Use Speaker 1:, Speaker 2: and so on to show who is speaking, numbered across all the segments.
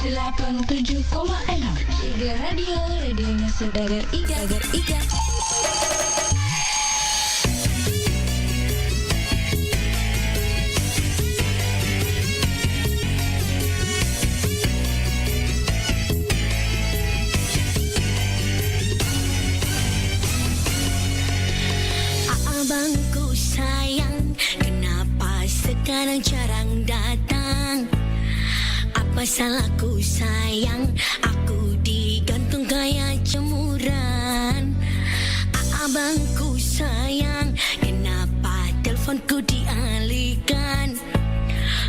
Speaker 1: 87,6 Iga Radio, radionya saudagar Iga.
Speaker 2: Abangku sayang, kenapa sekarang jarang datang? Apa salahku sayang, aku digantung kayak jemuran. Abangku sayang, kenapa teleponku dialihkan?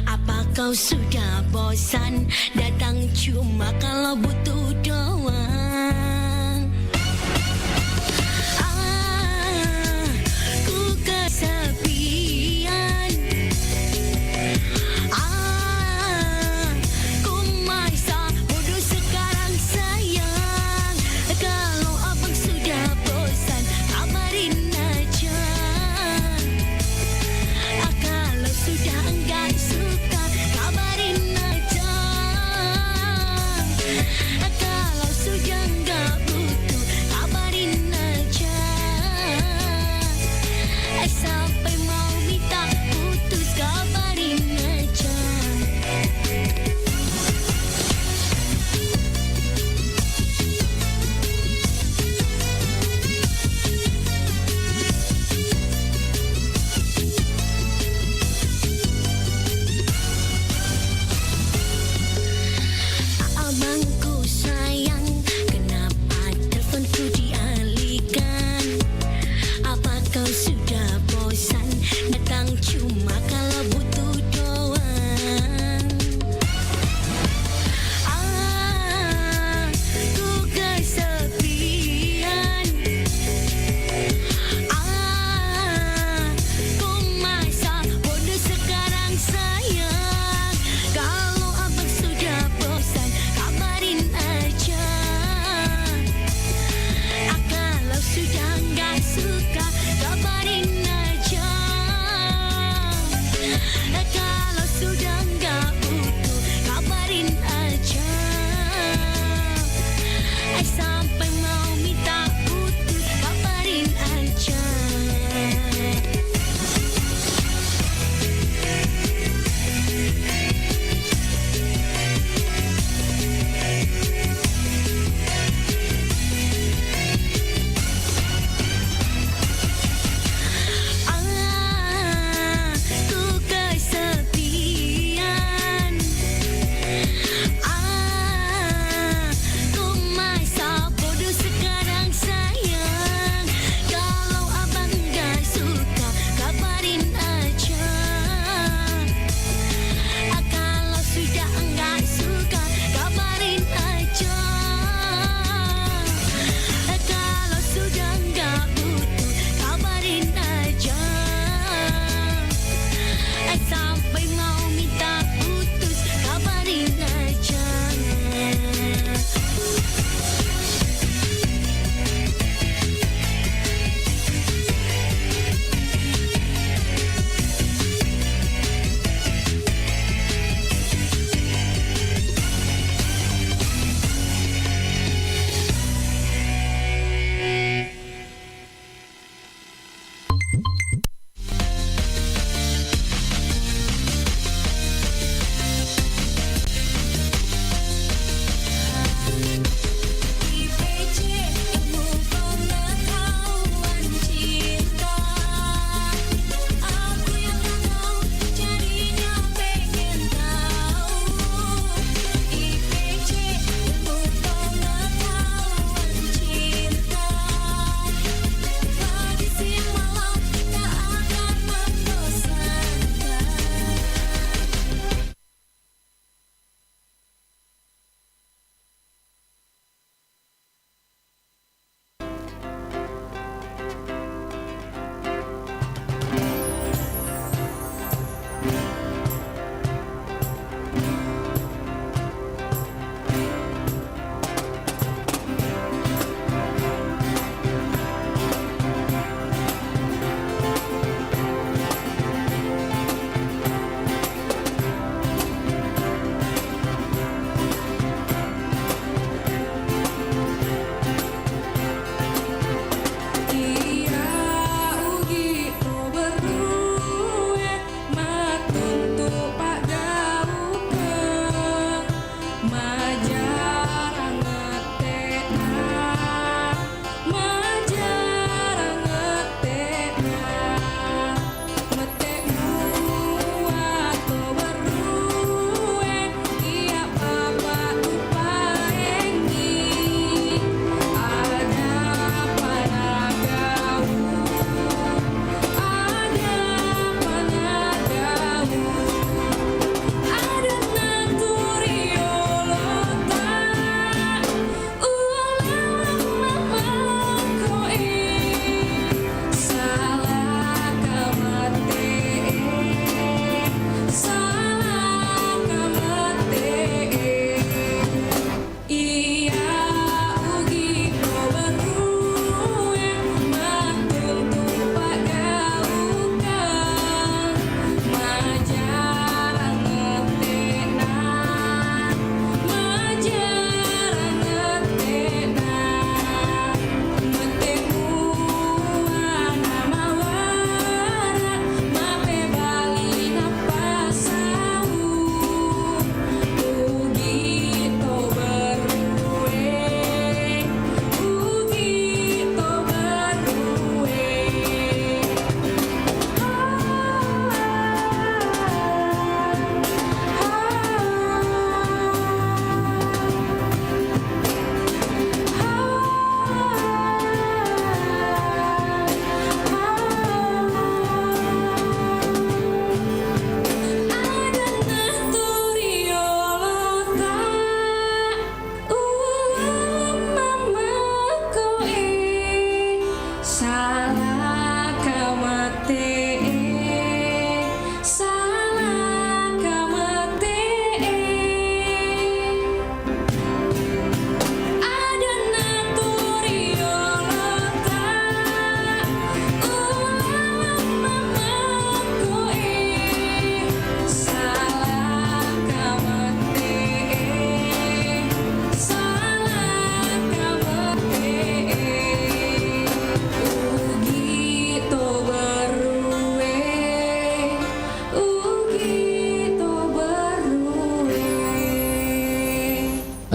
Speaker 2: Apa kau sudah bosan datang cuma kalau butuh doang? Ku kesepian. Ku masa bodoh sekarang sayang. Kalau abang sudah bosan, kabarin aja. Kalau sudah enggak suka, kabarin aja. Kalau sudah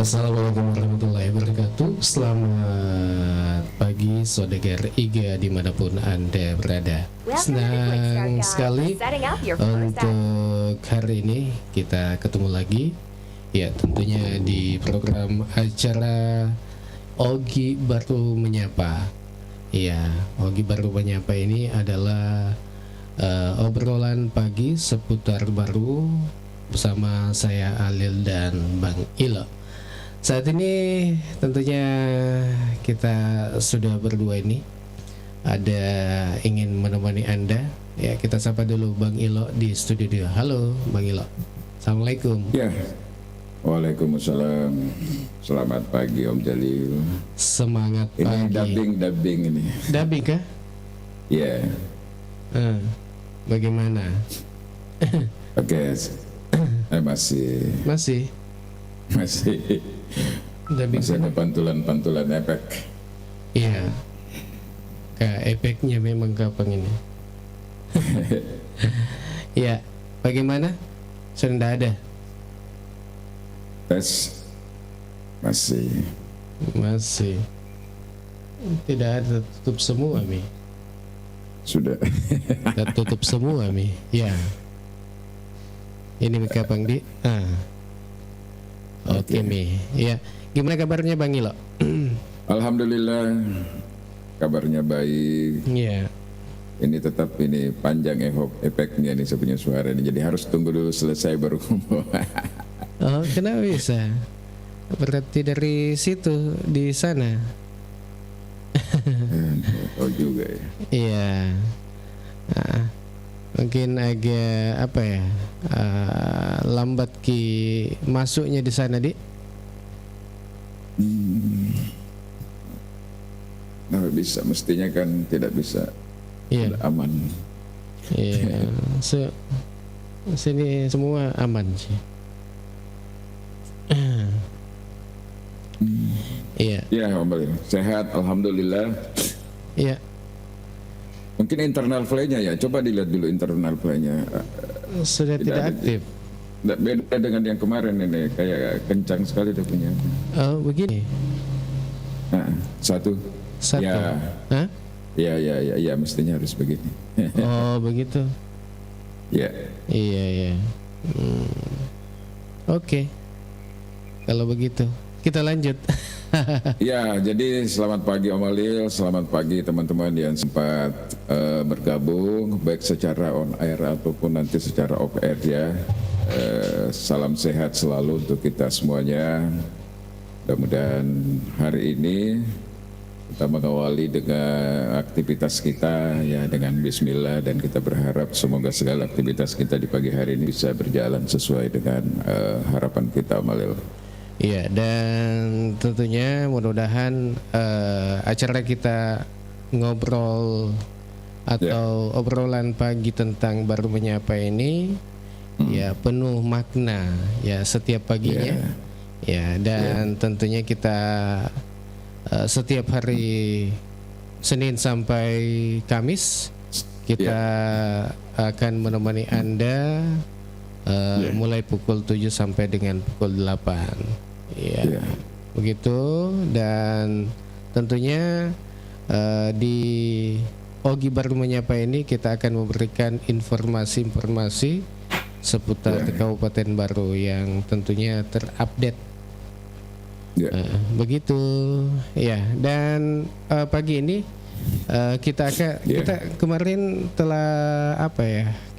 Speaker 3: Assalamualaikum warahmatullahi wabarakatuh. Selamat pagi saudagar IGA dimanapun Anda berada. Senang sekali untuk hari ini kita ketemu lagi. Ya, tentunya di program acara Ogi Baru Menyapa. Ya, Ogi Baru Menyapa ini adalah obrolan pagi seputar baru bersama saya Alil dan Bang Ilo. Saat ini tentunya kita sudah berdua ini ada ingin menemani Anda. Ya, kita sapa dulu Bang Ilo di studio. Halo Bang Ilo. Assalamualaikum.
Speaker 4: Ya. Waalaikumsalam. Selamat pagi Om Jalil.
Speaker 3: Semangat
Speaker 4: Ini
Speaker 3: pagi.
Speaker 4: dubbing ini.
Speaker 3: Dubbing kah?
Speaker 4: Ya.
Speaker 3: Bagaimana?
Speaker 4: Oke. Masih
Speaker 3: Dubbing.
Speaker 4: masih ada pantulan efek.
Speaker 3: Iya. Efeknya memang gampang ini. Ya, bagaimana? Sudah ada?
Speaker 4: Tes masih
Speaker 3: tidak ada, tutup semua Mi.
Speaker 4: sudah.
Speaker 3: Tutup semua Mi. Ya. Ini kapan di? Oke Mi. Ya. Gimana kabarnya Bang Ilo?
Speaker 4: Alhamdulillah kabarnya baik.
Speaker 3: Iya.
Speaker 4: Ini tetap ini panjang efeknya nih saya punya suara ini. Jadi harus tunggu dulu selesai baru ngomong.
Speaker 3: Oh, kenapa bisa? Berarti dari situ di sana.
Speaker 4: Tahu juga ya.
Speaker 3: Iya. Mungkin agak apa ya? Lambat masuknya di sana, Dik.
Speaker 4: Nah, bisa mestinya kan tidak bisa.
Speaker 3: Iya.
Speaker 4: Aman.
Speaker 3: Iya. Sini semua aman sih. Iya.
Speaker 4: Ya, Om Balil. Sehat, alhamdulillah.
Speaker 3: Iya.
Speaker 4: Mungkin internal fly-nya ya. Coba dilihat dulu internal fly-nya.
Speaker 3: Sudah tidak aktif.
Speaker 4: Beda dengan yang kemarin ini, kayak kencang sekali dia punya.
Speaker 3: Oh, begini.
Speaker 4: Nah, satu.
Speaker 3: Satu.
Speaker 4: Ya.
Speaker 3: Hah?
Speaker 4: Ya, mestinya harus begini.
Speaker 3: Oh, begitu.
Speaker 4: Ya.
Speaker 3: Iya. Oke. Kalau begitu, kita lanjut.
Speaker 4: Ya, jadi selamat pagi Om Alil, selamat pagi teman-teman yang sempat bergabung, baik secara on air ataupun nanti secara off air ya. Salam sehat selalu untuk kita semuanya. Mudah-mudahan hari ini kita mengawali dengan aktivitas kita ya dengan bismillah, dan kita berharap semoga segala aktivitas kita di pagi hari ini bisa berjalan sesuai dengan harapan kita Om Alil.
Speaker 3: Iya, dan tentunya mudah-mudahan acara kita ngobrol atau obrolan pagi tentang baru menyapa ini ya penuh makna ya setiap paginya. Ya, dan tentunya kita setiap hari Senin sampai Kamis kita akan menemani Anda mulai pukul 7 sampai dengan pukul 8. Ya, begitu. Dan tentunya di Ogi Baru Menyapa ini kita akan memberikan informasi-informasi seputar Kabupaten Baru yang tentunya terupdate. Begitu ya. Dan pagi ini kita kemarin telah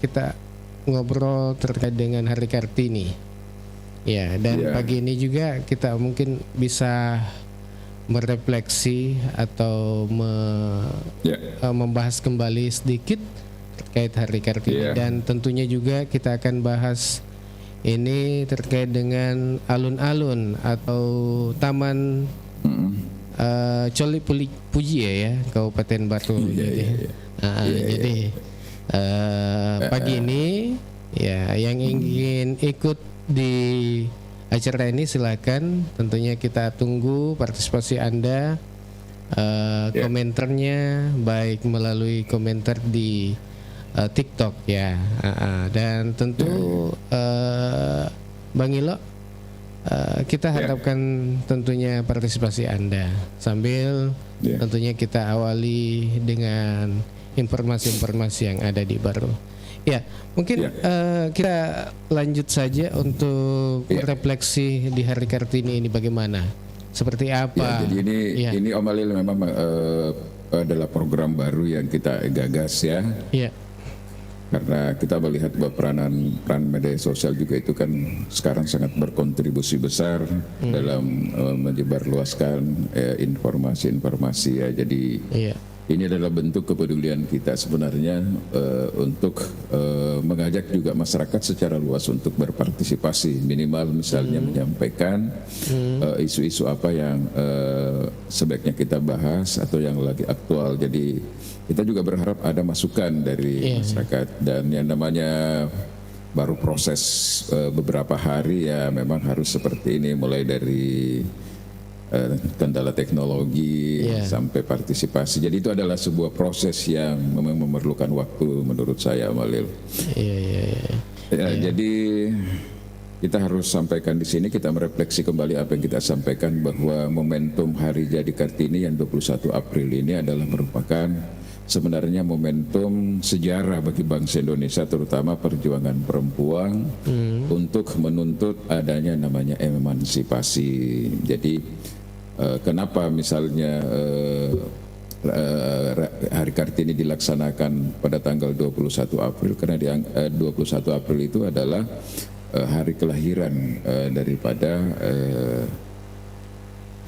Speaker 3: kita ngobrol terkait dengan Hari Kartini. Ya, dan pagi ini juga kita mungkin bisa merefleksi atau membahas kembali sedikit terkait Hari Kartini. Dan tentunya juga kita akan bahas ini terkait dengan alun-alun atau Taman Coli Puji ya Kabupaten Baru. Jadi pagi ini ya yang ingin ikut di acara ini silakan, tentunya kita tunggu partisipasi Anda, komentarnya baik melalui komentar di TikTok ya, dan tentu Bang Ilo kita harapkan tentunya partisipasi Anda sambil tentunya kita awali dengan informasi-informasi yang ada di Baru. Ya, mungkin kita lanjut saja untuk refleksi di Hari Kartini ini bagaimana, seperti apa?
Speaker 4: Jadi ini Om Alil memang adalah program baru yang kita gagas ya. Karena kita melihat bahwa peran media sosial juga itu kan sekarang sangat berkontribusi besar dalam menyebarluaskan informasi-informasi ya. Jadi ini adalah bentuk kepedulian kita sebenarnya untuk mengajak juga masyarakat secara luas untuk berpartisipasi, minimal misalnya menyampaikan isu-isu apa yang sebaiknya kita bahas atau yang lagi aktual. Jadi kita juga berharap ada masukan dari masyarakat, dan yang namanya baru proses beberapa hari ya memang harus seperti ini, mulai dari kendala teknologi sampai partisipasi. Jadi itu adalah sebuah proses yang memang memerlukan waktu menurut saya, Malil. Jadi kita harus sampaikan di sini, kita merefleksi kembali apa yang kita sampaikan, bahwa momentum Hari Jadi Kartini yang 21 April ini adalah merupakan sebenarnya momentum sejarah bagi bangsa Indonesia, terutama perjuangan perempuan untuk menuntut adanya namanya emansipasi. Jadi kenapa misalnya Hari Kartini dilaksanakan pada tanggal 21 April? Karena 21 April itu adalah hari kelahiran daripada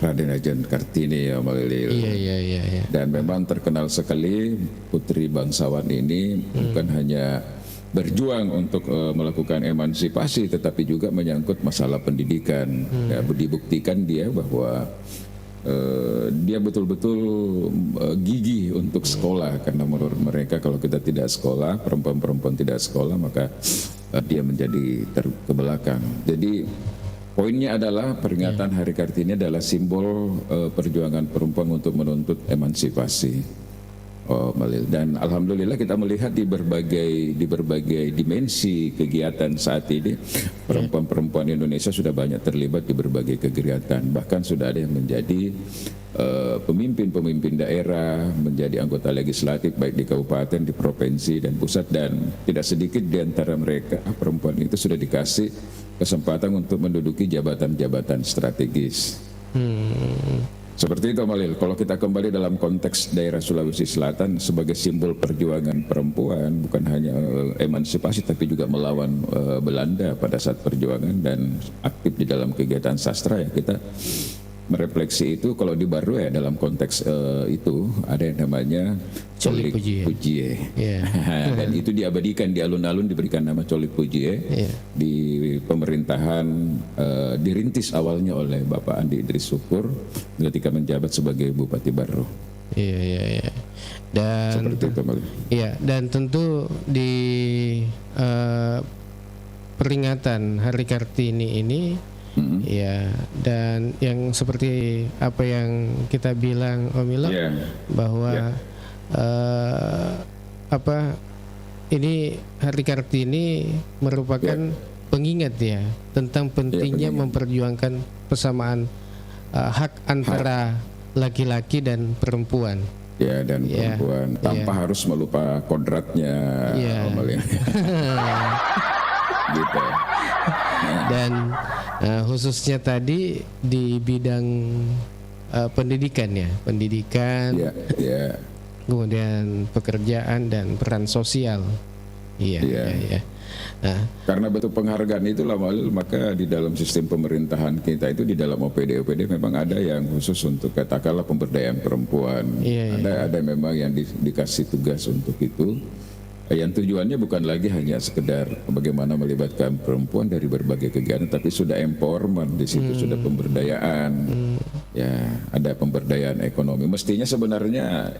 Speaker 4: Raden Ajeng Kartini ya, Malil. Dan memang terkenal sekali putri bangsawan ini bukan hanya berjuang untuk melakukan emansipasi, tetapi juga menyangkut masalah pendidikan. Ya, dibuktikan dia bahwa dia betul-betul gigih untuk sekolah, karena menurut mereka kalau kita tidak sekolah, perempuan-perempuan tidak sekolah, maka dia menjadi ke belakang. Jadi poinnya adalah peringatan Hari Kartini adalah simbol perjuangan perempuan untuk menuntut emansipasi. Malil. Dan alhamdulillah kita melihat di berbagai dimensi kegiatan saat ini, perempuan-perempuan Indonesia sudah banyak terlibat di berbagai kegiatan. Bahkan sudah ada yang menjadi pemimpin daerah, menjadi anggota legislatif baik di kabupaten, di provinsi dan pusat, dan tidak sedikit di antara mereka perempuan itu sudah dikasih kesempatan untuk menduduki jabatan-jabatan strategis. Seperti itu, Malil. Kalau kita kembali dalam konteks daerah Sulawesi Selatan sebagai simbol perjuangan perempuan, bukan hanya emansipasi tapi juga melawan Belanda pada saat perjuangan dan aktif di dalam kegiatan sastra, ya kita merefleksi itu. Kalau di Baru ya dalam konteks itu ada yang namanya Colik Pujie. Dan itu diabadikan di alun-alun, diberikan nama Colik Pujie. Di pemerintahan dirintis awalnya oleh Bapak Andi Idris Syukur ketika menjabat sebagai Bupati Baru. Dan seperti itu, dan tentu di peringatan Hari Kartini ini dan yang seperti apa yang kita bilang Om Ilo, bahwa ini Hari Kartini merupakan pengingat ya tentang pentingnya memperjuangkan persamaan hak antara laki-laki dan perempuan. Dan perempuan tanpa harus melupa kodratnya. Gitu. Dan khususnya tadi di bidang pendidikan, kemudian pekerjaan dan peran sosial. Karena bentuk penghargaan itulah, maka di dalam sistem pemerintahan kita itu, di dalam OPD memang ada yang khusus untuk katakanlah pemberdayaan perempuan. Ada memang yang dikasih tugas untuk itu. Yang tujuannya bukan lagi hanya sekedar bagaimana melibatkan perempuan dari berbagai kegiatan, tapi sudah empowerment di situ, sudah pemberdayaan. Ada pemberdayaan ekonomi. Mestinya sebenarnya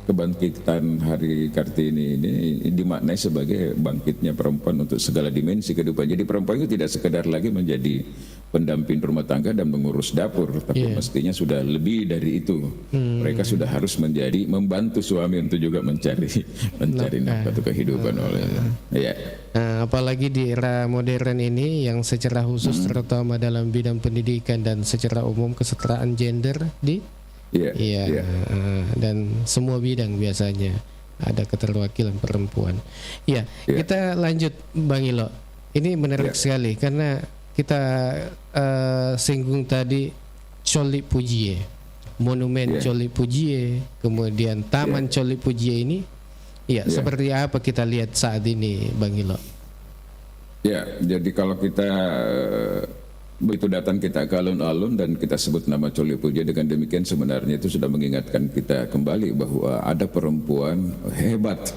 Speaker 4: kebangkitan Hari Kartini ini dimaknai sebagai bangkitnya perempuan untuk segala dimensi kehidupan. Jadi perempuan itu tidak sekedar lagi menjadi pendamping rumah tangga dan mengurus dapur, tapi mestinya sudah lebih dari itu. Mereka sudah harus membantu suami untuk juga mencari nafkah untuk kehidupan oleh. Ya.
Speaker 3: Nah, apalagi di era modern ini yang secara khusus terutama dalam bidang pendidikan dan secara umum kesetaraan gender dan semua bidang biasanya ada keterwakilan perempuan. Kita lanjut Bang Ilo. Ini menarik sekali karena kita singgung tadi Coli Pujie, Monumen Coli Pujie, kemudian Taman Coli Pujie ini. Seperti apa kita lihat saat ini Bang Ilo?
Speaker 4: Jadi kalau kita begitu datang kita ke alun-alun dan kita sebut nama Coli Pujie, dengan demikian sebenarnya itu sudah mengingatkan kita kembali bahwa ada perempuan hebat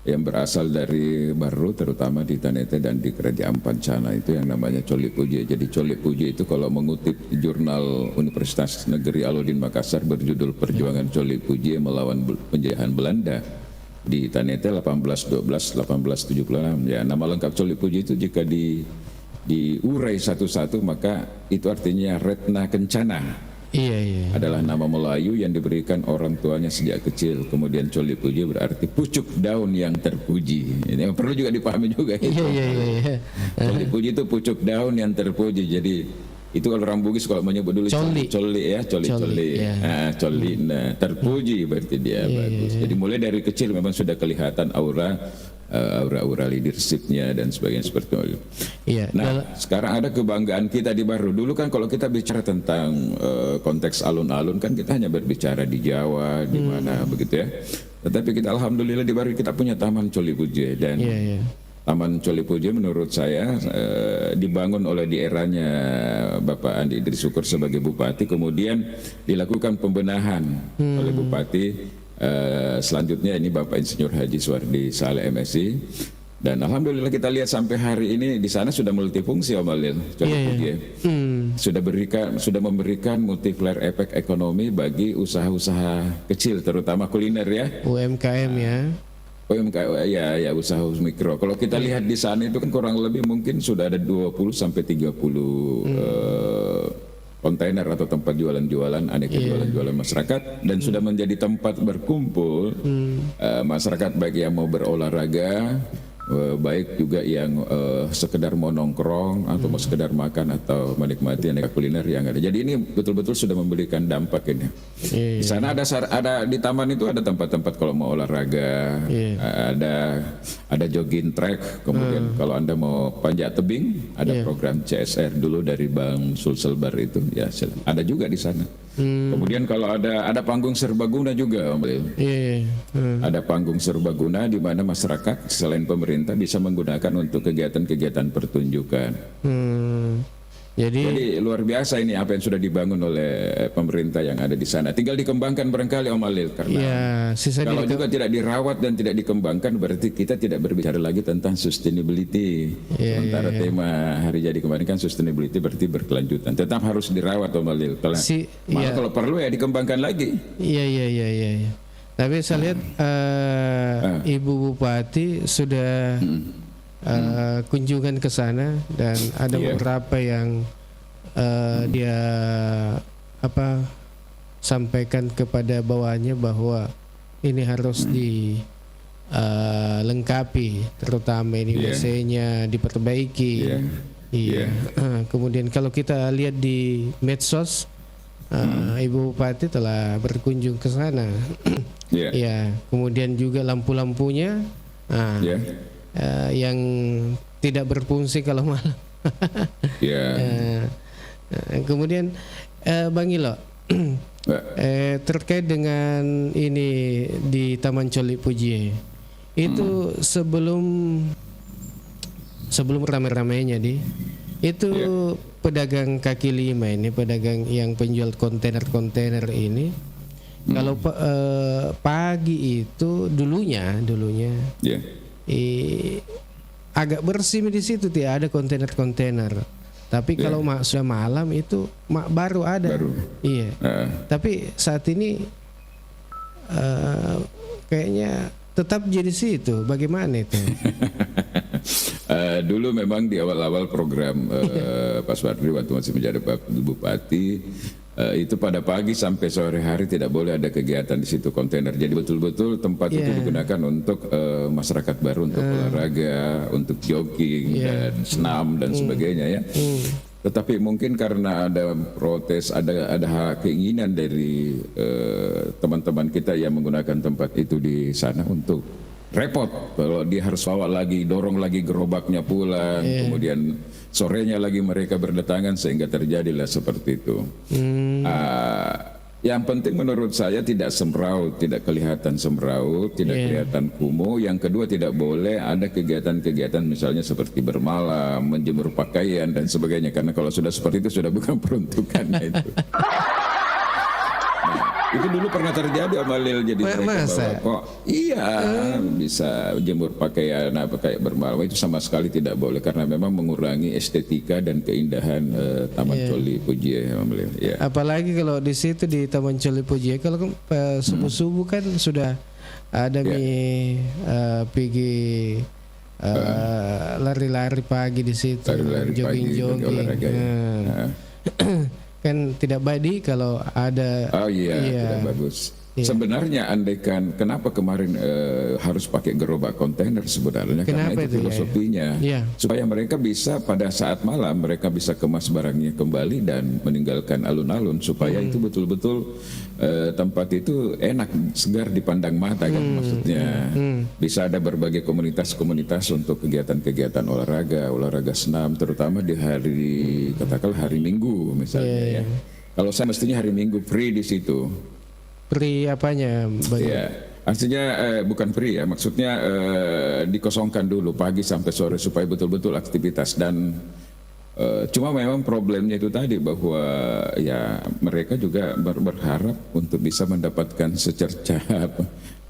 Speaker 4: yang berasal dari Baru, terutama di Tanete dan di Kerajaan Pancana, itu yang namanya Coli Pujie. Jadi Coli Pujie itu kalau mengutip jurnal Universitas Negeri Alauddin Makassar berjudul Perjuangan Coli Pujie melawan penjajahan Belanda di Tanete 1812-1876. Nama lengkap Coli Pujie itu jika diurai satu-satu maka itu artinya Retna Kencana. Adalah nama Melayu yang diberikan orang tuanya sejak kecil. Kemudian Coli Pujie berarti pucuk daun yang terpuji. Ini perlu juga dipahami juga. Coli Pujie itu pucuk daun yang terpuji. Jadi itu kalau orang Bugis kalau menyebut dulu coli terpuji berarti dia bagus. Jadi mulai dari kecil memang sudah kelihatan aura leadershipnya dan sebagainya seperti itu. Sekarang ada kebanggaan kita di Baru. Dulu kan kalau kita bicara tentang konteks alun-alun kan kita hanya berbicara di Jawa, di mana begitu ya. Tetapi kita alhamdulillah di Baru kita punya Taman Coli Pujie dan Taman Coli Pujie menurut saya dibangun oleh di eranya Bapak Andi Idris Syukur sebagai bupati, kemudian dilakukan pembenahan oleh bupati. Selanjutnya ini Bapak Insinyur Haji Suwardi Saleh MSI, dan alhamdulillah kita lihat sampai hari ini di sana sudah multifungsi Om Alil. Sudah memberikan multiplier efek ekonomi bagi usaha-usaha kecil terutama kuliner ya, UMKM usaha mikro. Kalau kita lihat di sana itu kan kurang lebih mungkin sudah ada 20 sampai 30 kontainer atau tempat jualan-jualan, aneka jualan-jualan masyarakat, dan sudah menjadi tempat berkumpul masyarakat baik yang mau berolahraga, baik juga yang sekedar mau nongkrong atau mau sekedar makan atau menikmati aneka kuliner yang ada. Jadi ini betul-betul sudah memberikan dampak ini. Di sana ada di taman itu ada tempat-tempat kalau mau olahraga, ada jogging track, kemudian kalau Anda mau panjat tebing ada program CSR dulu dari Bang Sulselbar itu ya, ada juga di sana. Kemudian kalau ada panggung serbaguna juga, ada panggung serbaguna di mana masyarakat selain pemerintah bisa menggunakan untuk kegiatan-kegiatan pertunjukan. Jadi luar biasa ini apa yang sudah dibangun oleh pemerintah yang ada di sana. Tinggal dikembangkan barangkali Om Alil, karena kalau juga tidak dirawat dan tidak dikembangkan berarti kita tidak berbicara lagi tentang sustainability. Sementara tema hari jadi kemarin kan sustainability berarti berkelanjutan. Tetap harus dirawat Om Alil. Kalau perlu ya dikembangkan lagi. Tapi saya lihat Ibu Bupati sudah kunjungan ke sana dan ada beberapa yang dia sampaikan kepada bawahannya bahwa ini harus dilengkapi, terutama ini WC-nya diperbaiki. Kemudian kalau kita lihat di medsos, Ibu Bupati telah berkunjung ke sana. Kemudian juga lampu-lampunya yang tidak berfungsi kalau malam. Kemudian Bang Ilo, terkait dengan ini di Taman Coli Pujie itu sebelum rame-ramenya itu pedagang kaki lima ini, pedagang yang penjual kontainer ini, kalau pagi itu dulunya agak bersih di situ, tidak ada kontainer. Tapi kalau sudah malam itu baru ada. Tapi saat ini kayaknya tetap jadi situ. Bagaimana itu? Dulu memang di awal-awal program Pak Suwardi waktu masih menjadi Bupati, itu pada pagi sampai sore hari tidak boleh ada kegiatan di situ kontainer. Jadi betul-betul tempat itu digunakan untuk masyarakat baru, untuk olahraga, untuk jogging dan senam dan sebagainya ya. Tetapi mungkin karena ada protes, ada keinginan dari teman-teman kita yang menggunakan tempat itu di sana untuk repot kalau dia harus bawa lagi, dorong lagi gerobaknya pulang, kemudian sorenya lagi mereka berdatangan sehingga terjadilah seperti itu. Yang penting menurut saya tidak semraut, tidak kelihatan semraut, tidak kelihatan kumuh. Yang kedua tidak boleh ada kegiatan-kegiatan misalnya seperti bermalam, menjemur pakaian dan sebagainya, karena kalau sudah seperti itu sudah bukan peruntukannya itu. Itu dulu pernah terjadi Om Halil, jadi mereka bawa kok bisa jemur pakaian apa kayak bermalam, itu sama sekali tidak boleh karena memang mengurangi estetika dan keindahan Taman Coli Pujie Om Halil.
Speaker 3: Apalagi kalau di situ di Taman Coli Pujie kalau subuh-subuh kan sudah ada pergi lari-lari pagi di situ, jogging-jogging. Kan tidak baik kalau ada
Speaker 4: tidak bagus. Sebenarnya andaikan kenapa kemarin harus pakai gerobak kontainer sebenarnya karena itu filosofinya supaya mereka bisa pada saat malam mereka bisa kemas barangnya kembali dan meninggalkan alun-alun supaya itu betul-betul tempat itu enak, segar dipandang mata kan maksudnya. Bisa ada berbagai komunitas-komunitas untuk kegiatan-kegiatan olahraga senam terutama di katakanlah hari Minggu misalnya ya. Kalau saya mestinya hari Minggu free di situ.
Speaker 3: Free apanya?
Speaker 4: Artinya bukan free ya, maksudnya dikosongkan dulu pagi sampai sore supaya betul-betul aktivitas dan cuma memang problemnya itu tadi bahwa ya mereka juga berharap untuk bisa mendapatkan secercah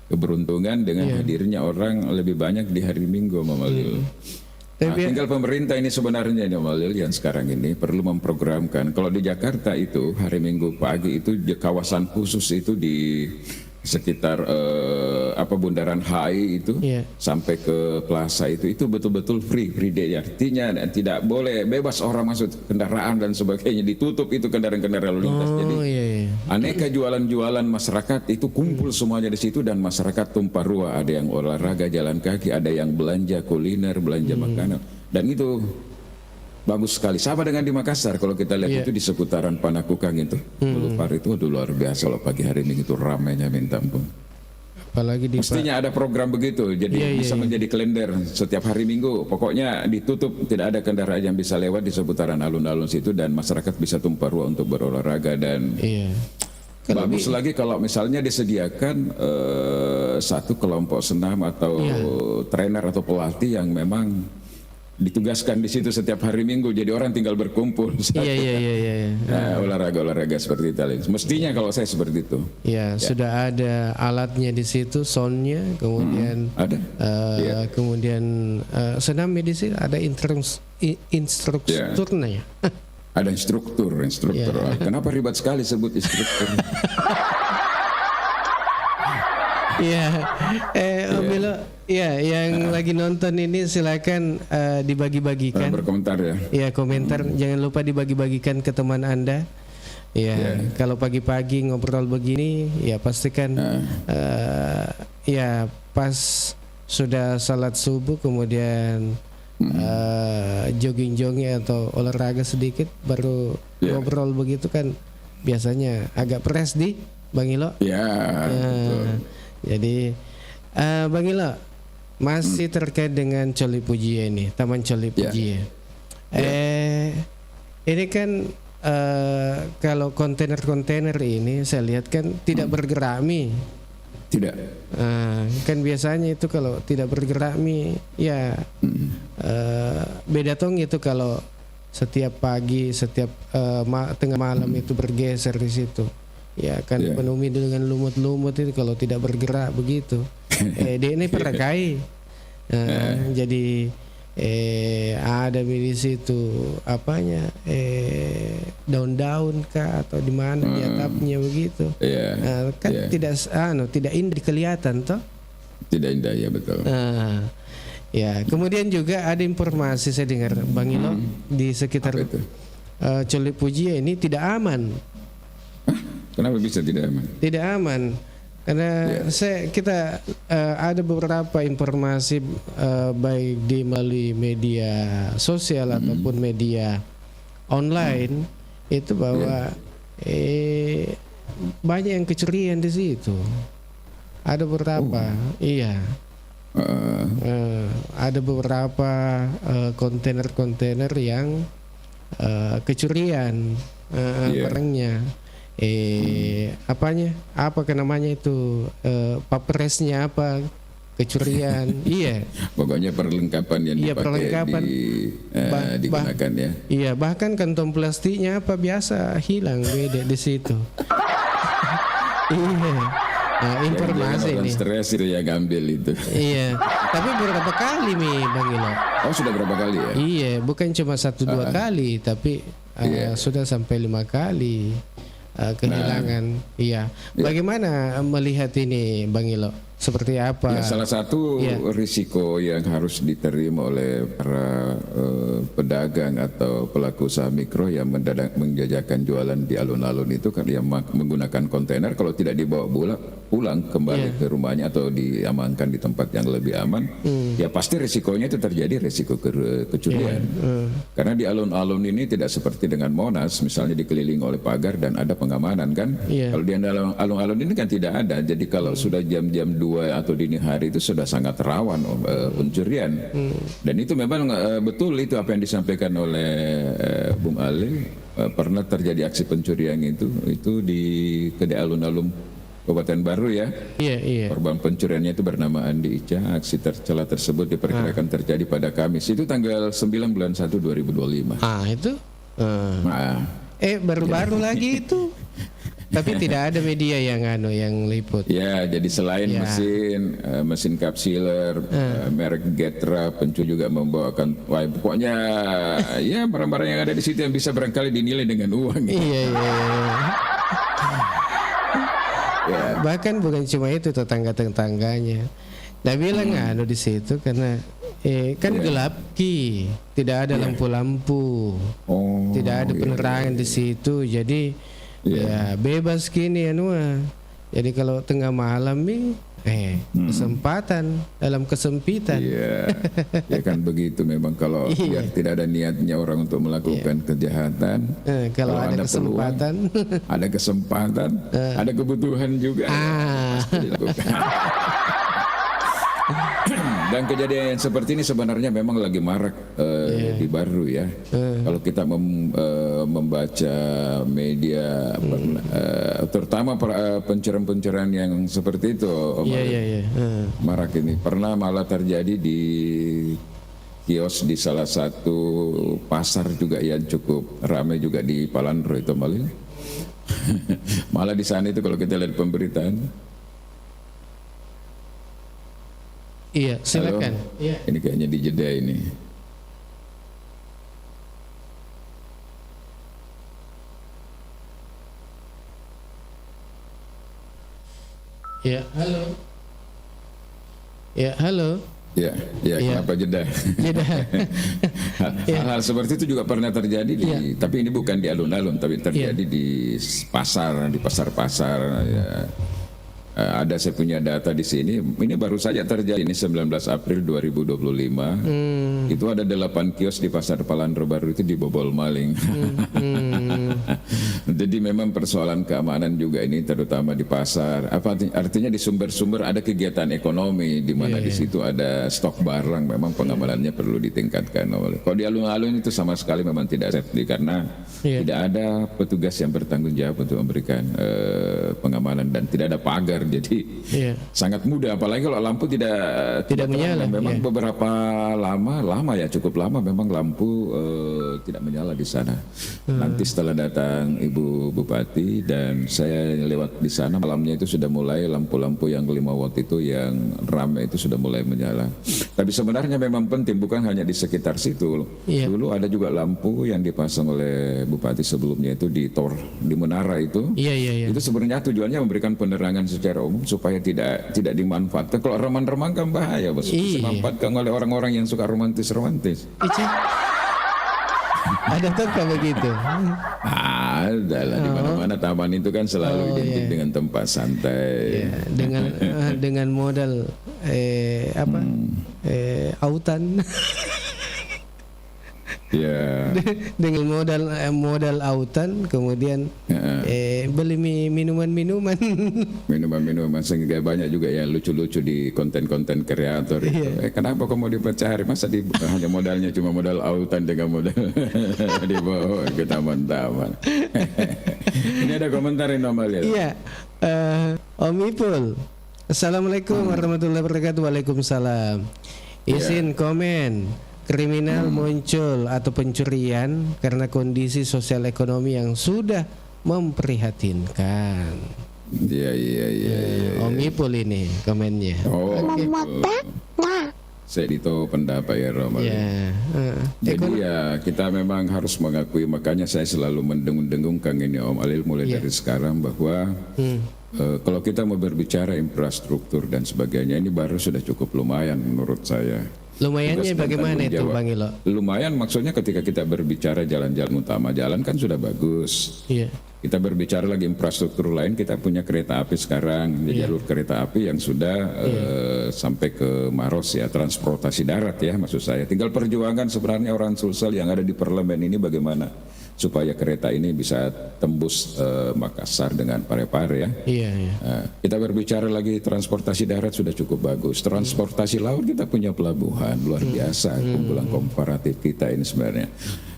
Speaker 4: keberuntungan dengan hadirnya orang lebih banyak di hari Minggu Mamalil. Tinggal pemerintah ini sebenarnya ini Om Halil yang sekarang ini perlu memprogramkan. Kalau di Jakarta itu hari Minggu pagi itu di kawasan khusus itu di sekitar Bundaran HI itu sampai ke Plaza itu betul-betul free day artinya dan tidak boleh bebas orang masuk kendaraan dan sebagainya, ditutup itu kendaraan-kendaraan lalu lintas. Jadi aneka jualan-jualan masyarakat itu kumpul semuanya di situ dan masyarakat tumpah ruah, ada yang olahraga jalan kaki, ada yang belanja kuliner, belanja makanan dan itu bagus sekali. Sama dengan di Makassar kalau kita lihat itu di seputaran Panakukang itu Boulevard itu luar biasa kalau pagi hari Minggu itu ramainya minta ampun.
Speaker 3: Apalagi
Speaker 4: mestinya ada program begitu, jadi bisa menjadi kalender setiap hari Minggu. Pokoknya ditutup, tidak ada kendaraan yang bisa lewat di seputaran alun-alun situ dan masyarakat bisa tumpah ruah untuk berolahraga dan bagus lagi kalau misalnya disediakan satu kelompok senam atau trainer atau pelatih yang memang ditugaskan di situ setiap hari Minggu, jadi orang tinggal berkumpul. Olahraga seperti itu. Mestinya kalau saya seperti itu.
Speaker 3: Sudah ada alatnya di situ, soundnya, kemudian
Speaker 4: ada.
Speaker 3: Kemudian senam medis ada instrukturnya.
Speaker 4: Ada instruktur. Kenapa ribet sekali sebut instruktur?
Speaker 3: Om Milo, yang lagi nonton ini silakan dibagi-bagikan.
Speaker 4: Berkomentar ya.
Speaker 3: Komentar. Jangan lupa dibagi-bagikan ke teman Anda. Kalau pagi-pagi ngobrol begini, pastikan pas sudah salat subuh kemudian jogging-jogging atau olahraga sedikit baru ngobrol begitu kan biasanya agak fresh di Bang Ilo. Betul. Jadi Bang Ilo masih terkait dengan Coli Pujie ini, Taman Coli Pujie. Ini kan kalau kontainer-kontainer ini saya lihat kan tidak bergerak
Speaker 4: Tidak.
Speaker 3: Kan biasanya itu kalau tidak bergerak beda tong itu kalau setiap pagi, setiap tengah malam itu bergeser di situ. Penuhi dengan lumut-lumut itu kalau tidak bergerak begitu. Dia ini perakai. Jadi ada di situ daun-daun kah atau di mana di atapnya begitu. Tidak indah kelihatan toh.
Speaker 4: Tidak indah ya betul.
Speaker 3: Ya, kemudian juga ada informasi saya dengar Bang Ilo di sekitar
Speaker 4: Apa itu?
Speaker 3: Coli Puji ini tidak aman.
Speaker 4: Kenapa bisa tidak aman?
Speaker 3: Tidak aman karena kita ada beberapa informasi baik di melalui media sosial ataupun media online itu bahwa banyak yang kecurian di situ. Ada beberapa, iya. Ada beberapa kontainer-kontainer yang kecurian barangnya. Apa namanya itu, paperesnya apa, kecurian. Iya.
Speaker 4: Pokoknya perlengkapan yang dipakai digunakan ya.
Speaker 3: Iya, bahkan kantong plastiknya apa biasa hilang beda di situ. Iya. Nah, informasi
Speaker 4: orang
Speaker 3: ini.
Speaker 4: Stres itu yang ambil itu.
Speaker 3: Iya. Tapi berapa kali Bang Ilo?
Speaker 4: Oh, sudah berapa kali ya?
Speaker 3: Iya, bukan cuma 1-2 kali, tapi sudah sampai 5 kali kehilangan. Iya. Bagaimana melihat ini Bang Ilo? Seperti apa?
Speaker 4: Ya, salah satu risiko yang harus diterima oleh para pedagang atau pelaku usaha mikro yang menjajakan jualan di alun-alun itu kan yang menggunakan kontainer, kalau tidak dibawa pulang kembali ke rumahnya atau diamankan di tempat yang lebih aman, ya pasti risikonya itu terjadi risiko kecurian. Karena di alun-alun ini tidak seperti dengan Monas, misalnya dikelilingi oleh pagar dan ada pengamanan kan. Kalau di alun-alun ini kan tidak ada. Jadi kalau sudah jam-jam 2 atau dini hari itu sudah sangat rawan pencurian. Dan itu memang betul itu apa yang disampaikan oleh Bung Ali, pernah terjadi aksi pencurian itu di kedai alun-alun Kabupaten Baru ya. Iya. Korban pencuriannya itu bernama Andi Ica. Aksi tercela tersebut diperkirakan terjadi pada Kamis. Itu tanggal 9 bulan 1 2025.
Speaker 3: Itu baru-baru lagi itu. Tapi tidak ada media yang liput.
Speaker 4: Ya, jadi selain mesin kapsiler, merek Getra, pencuri juga membawakan, pokoknya ya barang-barang yang ada di situ yang bisa barangkali dinilai dengan uang.
Speaker 3: Iya. Bahkan bukan cuma itu, tetangga-tetangganya. Nah bilang di situ karena gelap tidak ada lampu-lampu, tidak ada penerangan di situ, jadi ya bebas gini jadi kalau tengah malam kesempatan dalam kesempitan.
Speaker 4: Ya kan begitu memang kalau biar tidak ada niatnya orang untuk melakukan kejahatan.
Speaker 3: Kalau ada kesempatan
Speaker 4: peluang, ada kesempatan, ada kebutuhan juga pasti dilakukan. Dan kejadian seperti ini sebenarnya memang lagi marak di Baru ya. Kalau kita membaca media, terutama pencurian-pencurian yang seperti itu, marak ini. Pernah malah terjadi di kios di salah satu pasar juga yang cukup ramai juga di Palandro itu malah. Malah di sana itu kalau kita lihat pemberitaan.
Speaker 3: Iya, silakan.
Speaker 4: Iya. Ini kayaknya di Jeddah ini.
Speaker 3: Ya, halo. Ya, halo.
Speaker 4: Ya, kenapa Jeddah? Hal-hal seperti itu juga pernah terjadi tapi ini bukan di alun-alun, tapi terjadi di pasar-pasar. Ya. Ada saya punya data di sini. Ini baru saja terjadi ini 19 April 2025. Itu ada 8 kios di pasar Palandro Baru itu dibobol maling. Jadi memang persoalan keamanan juga ini terutama di pasar. Artinya di sumber-sumber ada kegiatan ekonomi di mana di situ ada stok barang. Memang pengamanannya perlu ditingkatkan. Kalau di alun-alun itu sama sekali memang tidak safety karena tidak ada petugas yang bertanggung jawab untuk memberikan pengamanan dan tidak ada pagar. Jadi sangat mudah, apalagi kalau lampu tidak menyala. Memang beberapa cukup lama memang lampu tidak menyala di sana. Nanti setelah datang Ibu Bupati dan saya lewat di sana malamnya itu sudah mulai lampu-lampu yang 5 watt itu yang ramai itu sudah mulai menyala. Tapi sebenarnya memang penting bukan hanya di sekitar situ. Dulu ada juga lampu yang dipasang oleh Bupati sebelumnya itu di menara itu. Itu sebenarnya tujuannya memberikan penerangan secara secara umum supaya tidak dimanfaatkan. Kalau remang-remang kan bahaya, bos.
Speaker 3: Iya.
Speaker 4: Dimanfaatkan oleh orang-orang yang suka romantis.
Speaker 3: Ica. Ada tuh kayak begitu.
Speaker 4: Ada lah, di mana-mana taman itu kan selalu identik dengan tempat santai.
Speaker 3: Ya, dengan modal autan.
Speaker 4: Ya.
Speaker 3: Dengan modal autan, kemudian beli minuman-minuman.
Speaker 4: Minuman sehingga banyak juga yang lucu-lucu di konten-konten kreator itu. Kenapa kau mau dipecari? Masa hanya modalnya cuma modal autan dengan modal dibawa ke taman-taman. Ini ada komentar yang normal ya.
Speaker 3: Iya, Om Ipul. Assalamualaikum warahmatullahi wabarakatuh. Waalaikumsalam. Izin komen. Kriminal muncul atau pencurian karena kondisi sosial ekonomi yang sudah memprihatinkan.
Speaker 4: Iya.
Speaker 3: Om Ipul ini komennya.
Speaker 4: Saya dito pendapat ya Romal.
Speaker 3: Ya.
Speaker 4: Jadi ya kita memang harus mengakui, makanya saya selalu mendengung-dengungkan ini Om Alil mulai dari sekarang bahwa kalau kita mau berbicara infrastruktur dan sebagainya ini baru sudah cukup lumayan menurut saya.
Speaker 3: Lumayannya bagaimana itu Bang Ilo?
Speaker 4: Lumayan maksudnya ketika kita berbicara jalan-jalan utama, jalan kan sudah bagus.
Speaker 3: Iya.
Speaker 4: Kita berbicara lagi infrastruktur lain, kita punya kereta api sekarang, jalur kereta api yang sudah sampai ke Maros ya, transportasi darat ya maksud saya. Tinggal perjuangan sebenarnya orang Sulsel yang ada di parlemen ini bagaimana supaya kereta ini bisa tembus Makassar dengan Parepare ya.
Speaker 3: Iya.
Speaker 4: Kita berbicara lagi transportasi darat sudah cukup bagus. Transportasi laut kita punya pelabuhan luar biasa, kumpulan komparatif kita ini sebenarnya.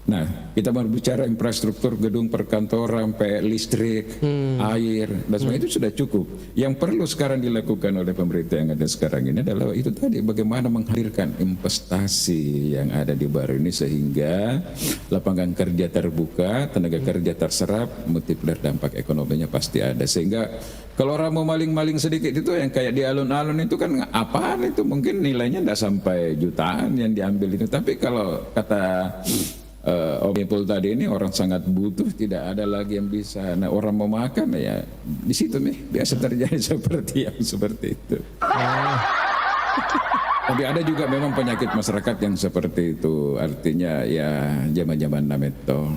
Speaker 4: Nah, kita berbicara infrastruktur gedung perkantoran, listrik, air, dan sebagainya itu sudah cukup. Yang perlu sekarang dilakukan oleh pemerintah yang ada sekarang ini adalah itu tadi, bagaimana menghadirkan investasi yang ada di baru ini sehingga lapangan kerja terbuka, tenaga kerja terserap, multiplier dampak ekonominya pasti ada. Sehingga kalau orang mau maling-maling sedikit itu yang kayak di alun-alun itu kan apaan itu, mungkin nilainya tidak sampai jutaan yang diambil itu. Tapi kalau kata Om Ipul tadi ini orang sangat butuh, tidak ada lagi yang bisa. Nah orang mau makan ya di situ nih biasa terjadi seperti itu. Tapi ada juga memang penyakit masyarakat yang seperti itu. Artinya ya zaman-zaman nameto.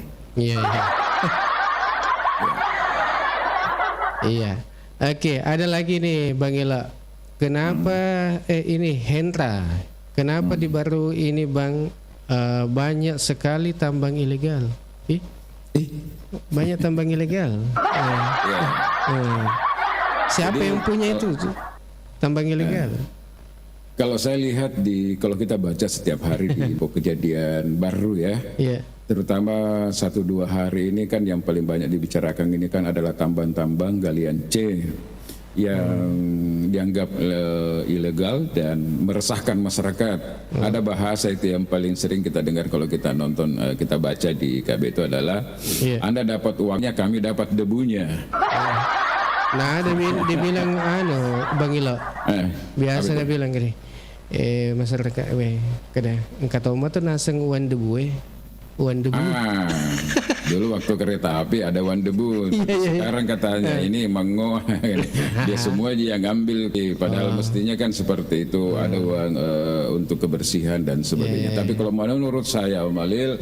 Speaker 3: Iya. Oke, ada lagi nih Bang Ila. Kenapa ini Hendra? Kenapa di baru ini Bang banyak sekali tambang ilegal? Banyak tambang ilegal. Siapa yang punya itu tambang ilegal?
Speaker 4: Kalau saya lihat kalau kita baca setiap hari di kejadian baru ya, terutama 1-2 hari ini kan yang paling banyak dibicarakan ini kan adalah tambang-tambang galian C yang dianggap ilegal dan meresahkan masyarakat. Ada bahasa itu yang paling sering kita dengar kalau kita nonton, kita baca di KB itu adalah Anda dapat uangnya, kami dapat debunya.
Speaker 3: Nah, dibilang Bang Ilo. Biasa dia bilang gini. Masyarakat kada engkau mah tuh naseng uang debu uang debu.
Speaker 4: Dulu waktu kereta api ada uang debu. Sekarang katanya ini mango. Dia semua dia yang ngambil. Padahal mestinya kan seperti itu, ada uang untuk kebersihan dan sebagainya. Tapi kalau menurut saya Om Alil,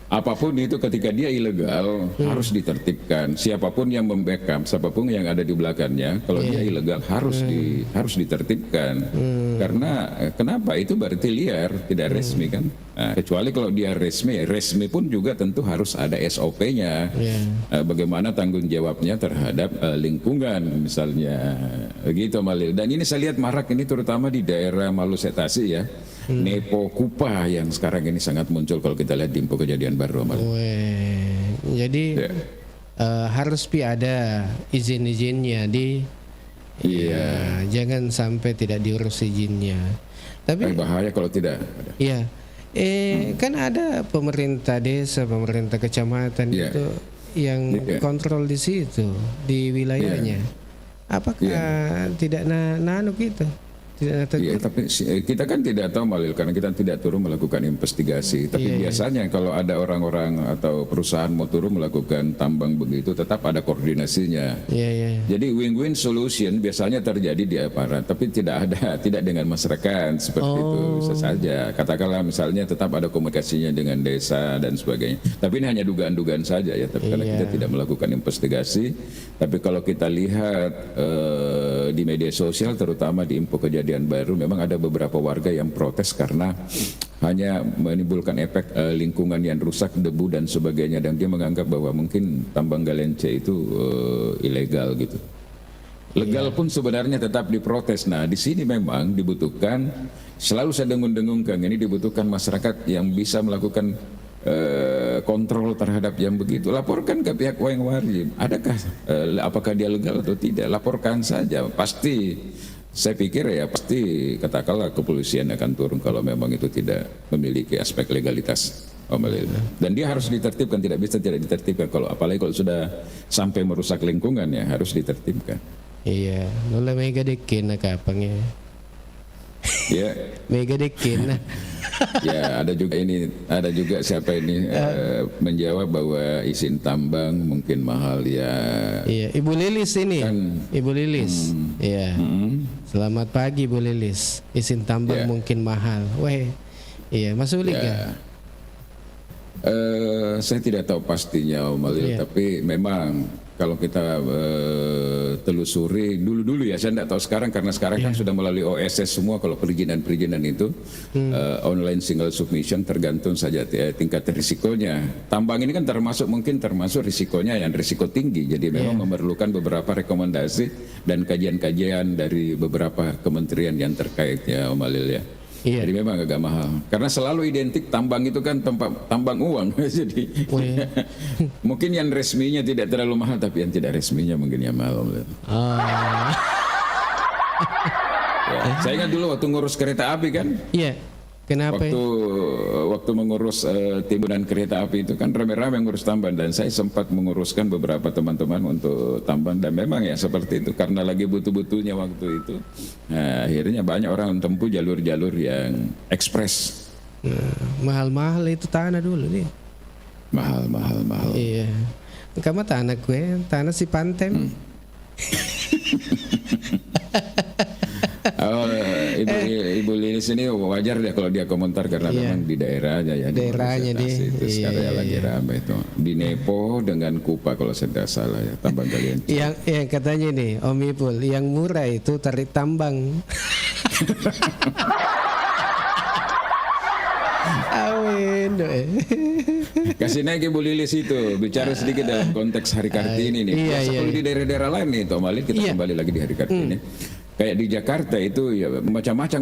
Speaker 4: apapun itu ketika dia ilegal harus ditertibkan. Siapapun yang membackup, siapapun yang ada di belakangnya, kalau dia ilegal harus ditertibkan. Karena kenapa? Itu berarti liar, tidak resmi kan? Nah, kecuali kalau dia resmi pun juga tentu harus ada SOP-nya. Bagaimana tanggung jawabnya terhadap lingkungan misalnya. Begitu Malil. Dan ini saya lihat marak ini terutama di daerah Malusetasi ya. Nepo Kupa yang sekarang ini sangat muncul kalau kita lihat di info kejadian baru Malil.
Speaker 3: Jadi harus ada izin-izinnya jangan sampai tidak diurus izinnya. Tapi
Speaker 4: bahaya kalau tidak ada.
Speaker 3: Kan ada pemerintah desa, pemerintah kecamatan itu yang kontrol di situ, di wilayahnya. Apakah tidak nano gitu?
Speaker 4: Iya, tapi kita kan tidak tahu Malil karena kita tidak turun melakukan investigasi. Tapi biasanya kalau ada orang-orang atau perusahaan mau turun melakukan tambang begitu, tetap ada koordinasinya. Jadi win-win solution biasanya terjadi di aparat, tapi tidak dengan masyarakat seperti itu. Bisa saja. Katakanlah misalnya tetap ada komunikasinya dengan desa dan sebagainya. Tapi ini hanya dugaan-dugaan saja ya. Tapi karena kita tidak melakukan investigasi. Tapi kalau kita lihat di media sosial, terutama di info kejadian baru, memang ada beberapa warga yang protes karena hanya menimbulkan efek lingkungan yang rusak, debu dan sebagainya, dan dia menganggap bahwa mungkin tambang Galence itu ilegal gitu. Legal pun sebenarnya tetap diprotes. Nah, di sini memang dibutuhkan, selalu saya dengung-dengungkan, ini dibutuhkan masyarakat yang bisa melakukan kontrol terhadap yang begitu. Laporkan ke pihak yang wajib. Adakah apakah dia legal atau tidak? Laporkan saja. Pasti saya pikir ya pasti katakanlah kepolisian akan turun kalau memang itu tidak memiliki aspek legalitas. Dan dia harus ditertibkan, tidak bisa tidak ditertibkan. Kalau apalagi kalau sudah sampai merusak lingkungan ya harus ditertibkan.
Speaker 3: Iya, nula mega dekin na kapang ya.
Speaker 4: Ya.
Speaker 3: Mega dekin.
Speaker 4: Ya, ada juga siapa ini menjawab bahwa izin tambang mungkin mahal ya.
Speaker 3: Iya, Ibu Lilis ini. Ibu Lilis. Iya. Selamat pagi Bu Lilis. Izin tambang mungkin mahal. Weh. Iya, masuk liga.
Speaker 4: Saya tidak tahu pastinya Om Malil, tapi memang kalau kita telusuri dulu ya, saya tidak tahu sekarang karena sekarang kan sudah melalui OSS semua. Kalau perizinan itu online single submission, tergantung saja tingkat risikonya. Tambang ini kan termasuk risikonya yang risiko tinggi, jadi memang memerlukan beberapa rekomendasi dan kajian-kajian dari beberapa kementerian yang terkait ya Om Malil ya. Jadi memang agak mahal. Karena selalu identik tambang itu kan tempat tambang uang. Jadi mungkin yang resminya tidak terlalu mahal, tapi yang tidak resminya mungkin yang mahal. Saya ingat dulu waktu ngurus kereta api kan.
Speaker 3: Iya. Kenapa?
Speaker 4: Waktu mengurus timbunan kereta api itu kan rame-rame ngurus tambang, dan saya sempat menguruskan beberapa teman-teman untuk tambang, dan memang ya seperti itu karena lagi butuh-butuhnya waktu itu. Nah, akhirnya banyak orang tempuh jalur-jalur yang ekspres.
Speaker 3: Mahal-mahal itu tanah dulu nih.
Speaker 4: Mahal.
Speaker 3: Iya. Kamu tanah tanah si Pantem.
Speaker 4: Ibu Lilis ini wajar deh kalau dia komentar karena memang di daerahnya ya.
Speaker 3: Daerahnya dia.
Speaker 4: Sekarang lagi ramai itu. Di Nepo dengan Kupa kalau saya tidak salah ya, tambang kalian.
Speaker 3: Yang katanya nih Om Ipul, yang murah itu tarik tambang. Amin.
Speaker 4: Kasih naik Ibu Lilis itu bicara sedikit dalam konteks Hari Kartini nih. Kalau di daerah-daerah lain nih Tom Malin, kita kembali lagi di Hari Kartini. Kayak di Jakarta itu ya macam-macam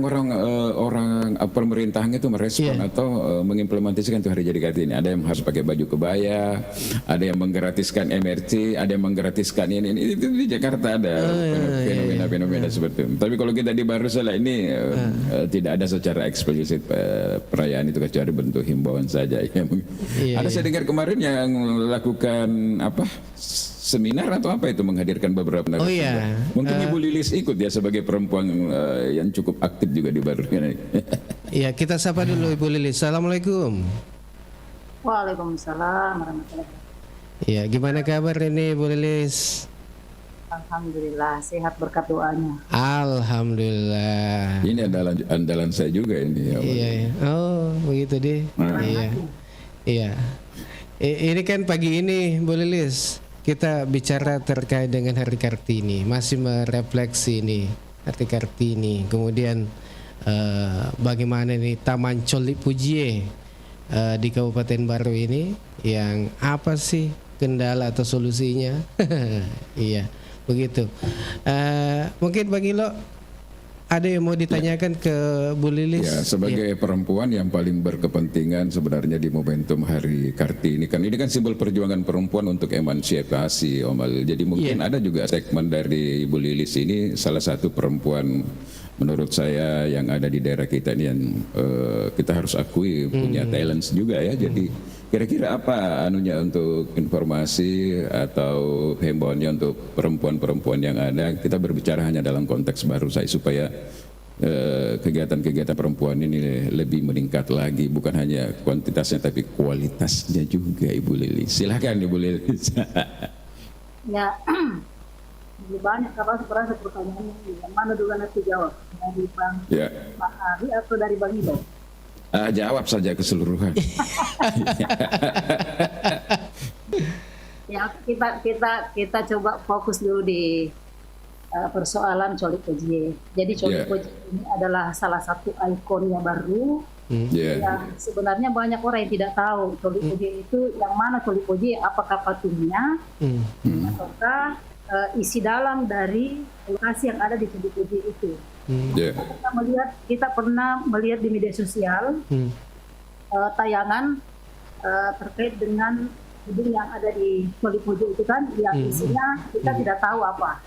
Speaker 4: orang pemerintahan itu merespon atau mengimplementasikan tuh hari jadi Kartini. Ada yang harus pakai baju kebaya, ada yang menggratiskan MRT, ada yang menggratiskan ini. Itu di Jakarta ada fenomena seperti itu. Tapi kalau kita di Barusala ini tidak ada secara eksplisit perayaan itu kecuali bentuk himbauan saja. Ada saya dengar kemarin yang melakukan seminar atau apa itu menghadirkan beberapa narasumber. Mungkin Ibu Lilis ikut ya sebagai perempuan yang cukup aktif juga di Barusala.
Speaker 3: Iya, kita sapa dulu Ibu Lilis. Assalamualaikum.
Speaker 5: Waalaikumsalam warahmatullahi wabarakatuh.
Speaker 3: Iya, gimana kabar ini Ibu Lilis?
Speaker 5: Alhamdulillah, sehat berkat doanya.
Speaker 3: Alhamdulillah.
Speaker 4: Ini andalan saya juga ini. Ya,
Speaker 3: iya. Oh, begitu deh. Iya. Ini kan pagi ini Bu Lilis, kita bicara terkait dengan Hari Kartini, masih merefleksi nih Hari Kartini. Kemudian bagaimana nih Taman Coli Pujie di Kabupaten Baru ini, yang apa sih kendala atau solusinya? Iya, begitu. Mungkin bagi lo ada yang mau ditanyakan ke Bu Lilis?
Speaker 4: Ya, sebagai perempuan yang paling berkepentingan sebenarnya di momentum Hari Kartini kan, ini kan simbol perjuangan perempuan untuk emansipasi Om Malil. Jadi mungkin ada juga segmen dari Ibu Lilis ini salah satu perempuan menurut saya yang ada di daerah kita ini yang kita harus akui punya talents juga ya. Jadi kira-kira apa anunya untuk informasi atau himbauannya untuk perempuan-perempuan yang ada? Kita berbicara hanya dalam konteks baru saya supaya kegiatan-kegiatan perempuan ini lebih meningkat lagi, bukan hanya kuantitasnya tapi kualitasnya juga, Ibu Lili. Silakan Ibu Lili.
Speaker 5: Ya, lebih banyak kalau sebenarnya pertanyaannya yang mana dulu nanti jawab, dari Bang
Speaker 4: Ya.
Speaker 5: Ari atau dari Bang Ido?
Speaker 4: Jawab saja keseluruhan.
Speaker 5: Ya, kita coba fokus dulu di persoalan Coli Pojie. Jadi Coli Pojie ini adalah salah satu ikon yang baru. Yang sebenarnya banyak orang yang tidak tahu Coli Pojie itu yang mana Coli Pojie, apakah patungnya ataukah isi dalam dari lokasi yang ada di Coli Pojie itu. Kita pernah melihat di media sosial tayangan terkait dengan gedung yang ada di Coli Pojie itu kan, yang isinya kita tidak tahu apa.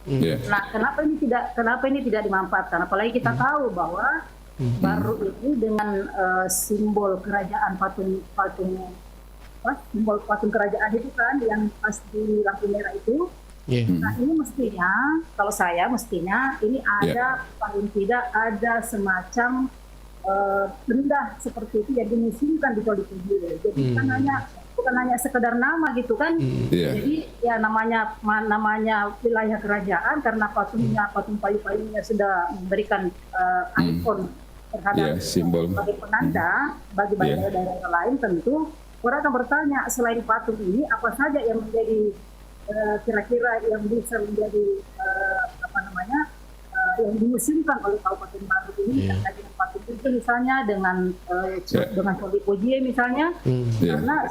Speaker 5: Nah, kenapa ini tidak dimanfaatkan? Apalagi kita tahu bahwa baru ini dengan simbol kerajaan simbol patung kerajaan itu kan yang pas di lampu merah itu. Nah, ini mestinya, kalau saya mestinya ini ada paling tidak ada semacam benda seperti itu yang dimusimkan di Coli Pojie. Jadi bukan hanya sekedar nama gitu kan. Jadi ya namanya wilayah kerajaan karena patung payu-payunya sudah memberikan ikon terhadap
Speaker 4: simbol
Speaker 5: sebagai penanda bagi daerah lain. Tentu orang akan bertanya, selain patung ini apa saja yang menjadi kira-kira yang bisa menjadi yang dimusimkan oleh Kabupaten Baru ini terkait dengan patung itu misalnya dengan Coli Pojie misalnya. Karena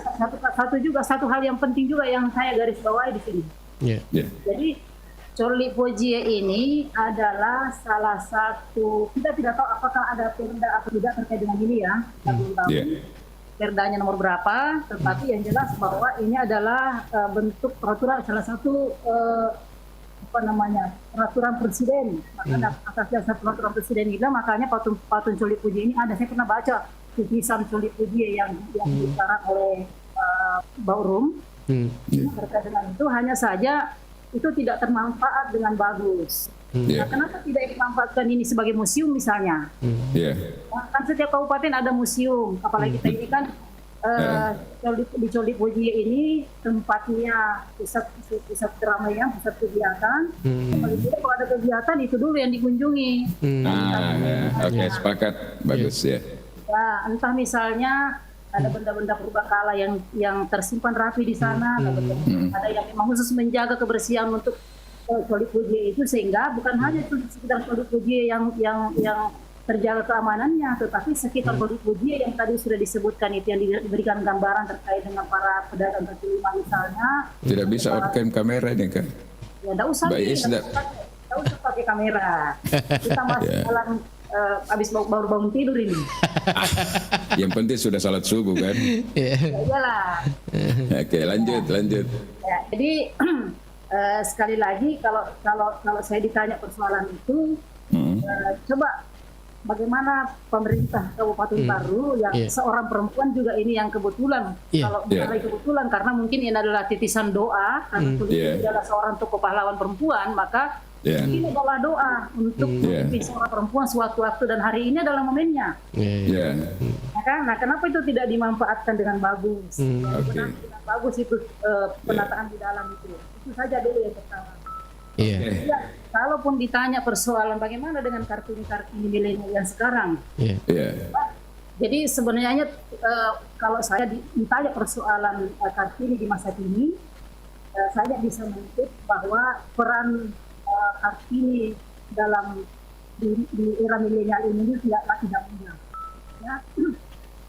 Speaker 5: satu hal yang penting juga yang saya garis bawahi di sini. Jadi Coli Pojie ini adalah salah satu, kita tidak tahu apakah ada perda atau tidak terkait dengan ini ya, kita belum tahu perdanya nomor berapa, tetapi yang jelas bahwa ini adalah bentuk peraturan, salah satu peraturan presiden. Makanya atas dasar peraturan presiden itu makanya patung Coli Pojie ini ada. Saya pernah baca tulisan Coli Pojie yang dikarang oleh Baurum terkait dengan itu, hanya saja itu tidak termanfaat dengan bagus. Nah, kenapa tidak dimanfaatkan ini sebagai museum misalnya? Kan setiap kabupaten ada museum, apalagi kita ini kan di Coli Pojie ini tempatnya pusat keramaian, pusat kegiatan. Paling tidak kalau ada kegiatan itu dulu yang dikunjungi.
Speaker 4: Oke, sepakat, bagus ya.
Speaker 5: Ya, entah misalnya ada benda-benda purbakala yang tersimpan rapi di sana, ada yang memang khusus menjaga kebersihan untuk Coli Pojie itu, sehingga bukan hanya sekitar Coli Pojie yang terjaga keamanannya, tetapi sekitar Coli Pojie yang tadi sudah disebutkan itu yang diberikan gambaran terkait dengan para pedagang kaki lima misalnya. Tidak
Speaker 4: bisa on-cam kamera ini kan?
Speaker 5: Ya, tidak usah pakai kamera. Kita masih dalam habis baru bangun tidur ini.
Speaker 4: Yang penting sudah salat subuh kan?
Speaker 5: Ya iyalah.
Speaker 4: Oke, lanjut.
Speaker 5: Ya, jadi sekali lagi kalau saya ditanya persoalan itu, coba bagaimana pemerintah Kabupaten Baru yang seorang perempuan juga ini yang kebetulan, kalau bukan kebetulan karena mungkin ini adalah titisan doa karena dia adalah seorang tokoh pahlawan perempuan, maka ini adalah doa untuk seorang perempuan suatu waktu dan hari ini adalah momennya. Nah, kenapa itu tidak dimanfaatkan dengan bagus? Dengan bagus itu penataan di dalam itu saja dulu yang pertama. Ya, kalaupun ditanya persoalan bagaimana dengan Kartini milenial yang sekarang, jadi sebenarnya kalau saya ditanya persoalan Kartini di masa kini, saya bisa menyebut bahwa peran Kartini dalam di era milenial ini tidak mudah. Ya,